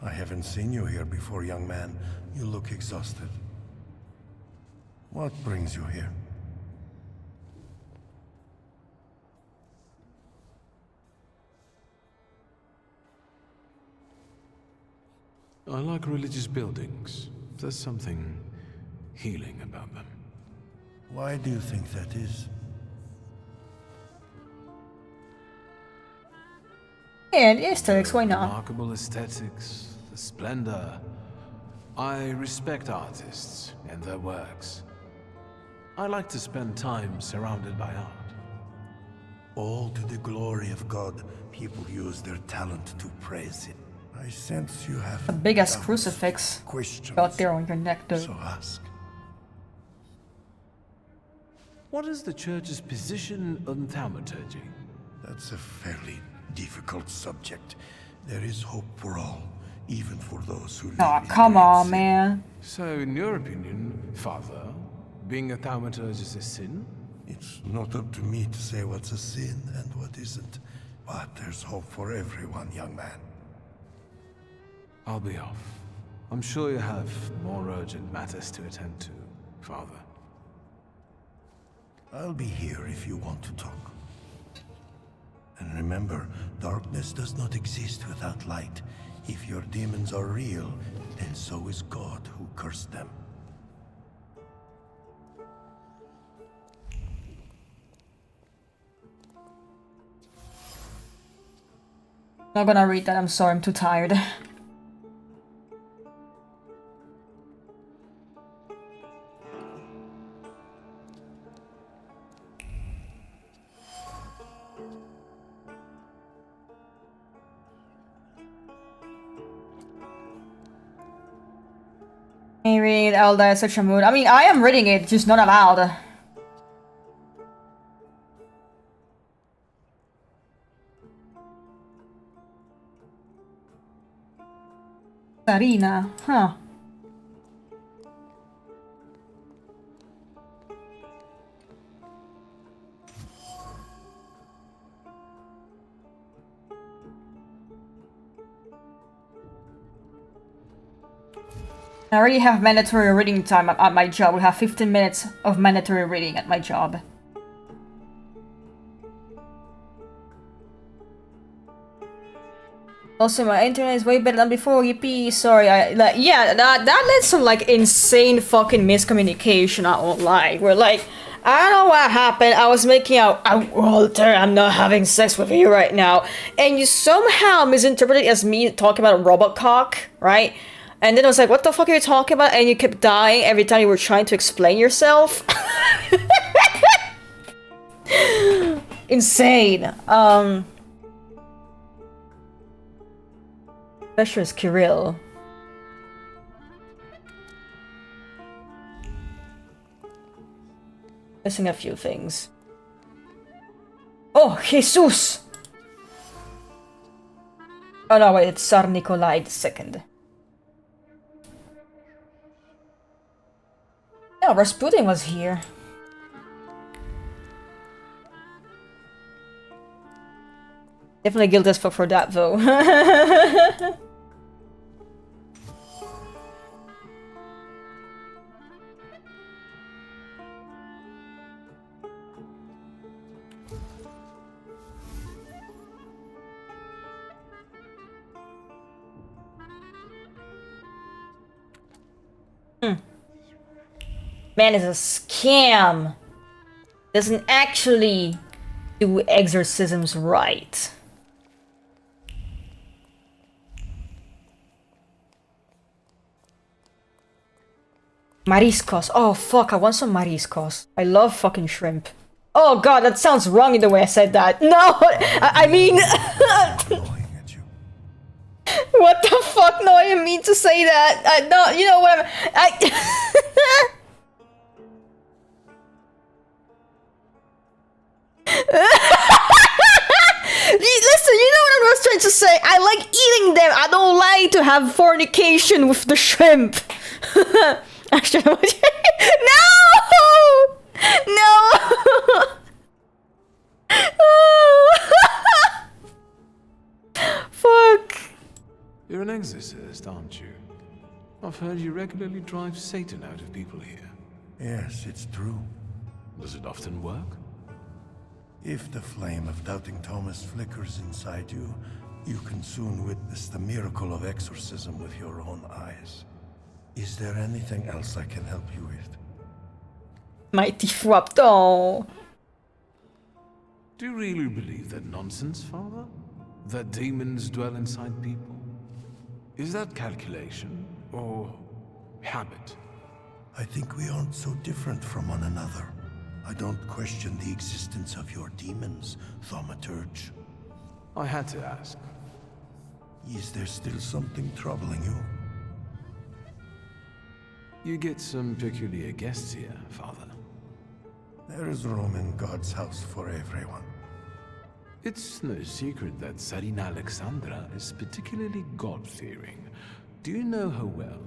I haven't seen you here before, young man. You look exhausted. What brings you here? I like religious buildings. There's something healing about them. Why do you think that is? Yeah, the aesthetics, why not? Remarkable aesthetics, the splendor. I respect artists and their works. I like to spend time surrounded by art. All to the glory of God, people use their talent to praise Him. I sense you have A big ass crucifix out there on your neck, though. So ask. What is the church's position on Thaumaturge? That's a fairly difficult subject. There is hope for all, even for those who live Aw, in come great on, sin. man. So, in your opinion, Father, being a Thaumaturge is a sin? It's not up to me to say what's a sin and what isn't. But there's hope for everyone, young man. I'll be off. I'm sure you have more urgent matters to attend to, Father. I'll be here if you want to talk. And remember, darkness does not exist without light. If your demons are real, then so is God who cursed them. Not gonna read that, I'm sorry, I'm too tired. Can you read it? I'll die in such a mood. I mean, I am reading it, just not aloud. Sarina, huh. I already have mandatory reading time at my job. We have 15 minutes of mandatory reading at my job. Also, my internet is way better than before. Yippee! Sorry, yeah, that led some like insane fucking miscommunication. I won't lie. We're like, I don't know what happened. I was making out, Walter, I'm not having sex with you right now, and you somehow misinterpreted it as me talking about a robot cock, right? And then I was like, what the fuck are you talking about? And you kept dying every time you were trying to explain yourself. Insane. Special is Kirill. Missing a few things. Oh, Jesus! Oh no, wait, it's Tsar Nikolai II. Yeah, Rasputin was here. Definitely guilty as fuck for that, though. Man is a scam. Doesn't actually do exorcisms right. Mariscos. Oh fuck, I want some mariscos. I love fucking shrimp. Oh god, that sounds wrong in the way I said that. No, I mean... What the fuck? No, I didn't mean to say that. No, you know what Listen, you know what I was trying to say? I like eating them. I don't like to have fornication with the shrimp. Actually, no! No! Fuck. You're an exorcist, aren't you? I've heard you regularly drive Satan out of people here. Yes, it's true. Does it often work? If the flame of doubting Thomas flickers inside you, you can soon witness the miracle of exorcism with your own eyes. Is there anything else I can help you with? Mighty Frapton. Do you really believe that nonsense, Father? That demons dwell inside people? Is that calculation or habit? I think we aren't so different from one another. I don't question the existence of your demons, Thaumaturge. I had to ask. Is there still something troubling you? You get some peculiar guests here, Father. There is room in God's house for everyone. It's no secret that Tsarina Alexandra is particularly God-fearing. Do you know her well?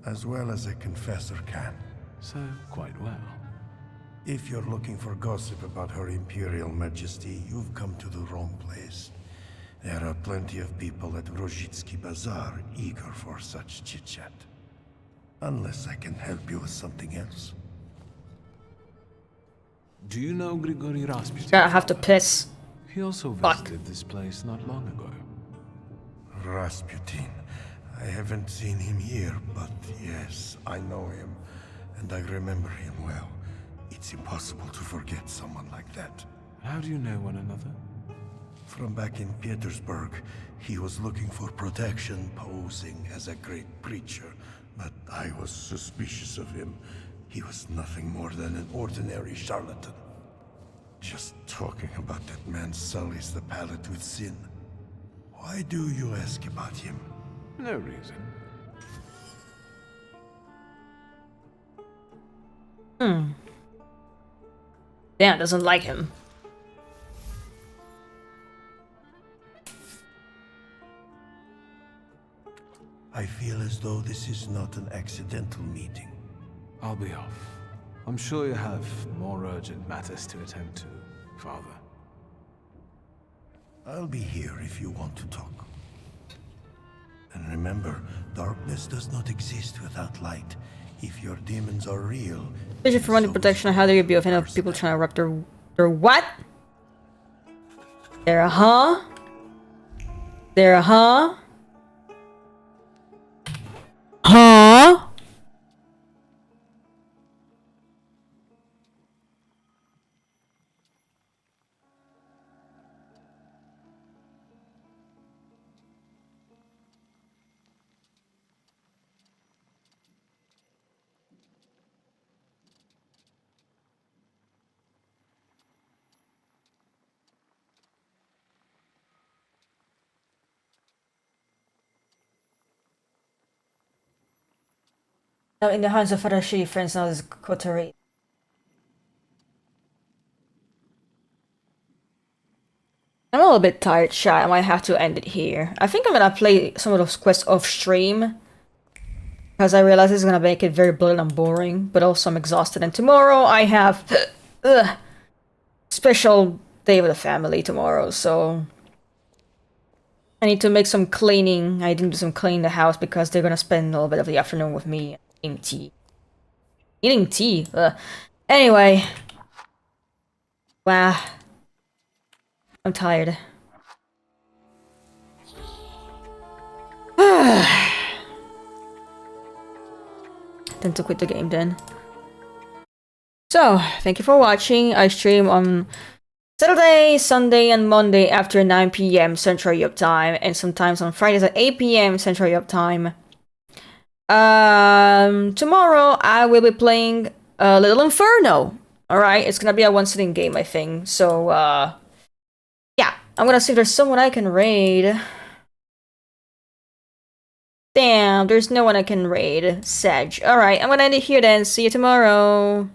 As well as a confessor can. So, quite well. If you're looking for gossip about Her Imperial Majesty, you've come to the wrong place. There are plenty of people at Rozhitsky Bazaar eager for such chit-chat. Unless I can help you with something else. Do you know Grigory Rasputin? I have to piss. He also visited this place not long ago. Rasputin. I haven't seen him here, but yes, I know him. And I remember him well. It's impossible to forget someone like that. How do you know one another? From back in Petersburg, he was looking for protection, posing as a great preacher. But I was suspicious of him. He was nothing more than an ordinary charlatan. Just talking about that man sullies the palate with sin. Why do you ask about him? No reason. Dan doesn't like him. I feel as though this is not an accidental meeting. I'll be off. I'm sure you have more urgent matters to attend to, Father. I'll be here if you want to talk. And remember, darkness does not exist without light. If your demons are real... Especially for money protection, how do you be a fan of people trying to wreck their what? There, huh? There, huh? Huh? Now in the hands of other shitty friends, now this coterie. I'm a little bit tired, chat. I might have to end it here. I think I'm gonna play some of those quests off stream, because I realize it's gonna make it very bland and boring, but also I'm exhausted. And tomorrow I have special day with the family tomorrow, so I need to make some cleaning. I didn't do some cleaning the house because they're gonna spend a little bit of the afternoon with me eating tea. Eating tea? Anyway. Wow. I'm tired. Time to quit the game then. So, thank you for watching. I stream on Saturday, Sunday, and Monday after 9 PM Central Europe time, and sometimes on Fridays at 8 PM Central Europe time. Tomorrow I will be playing Little Inferno. Alright, it's gonna be a one-sitting game, I think. So, yeah, I'm gonna see if there's someone I can raid. Damn, there's no one I can raid. Sedge. Alright, I'm gonna end it here then. See you tomorrow.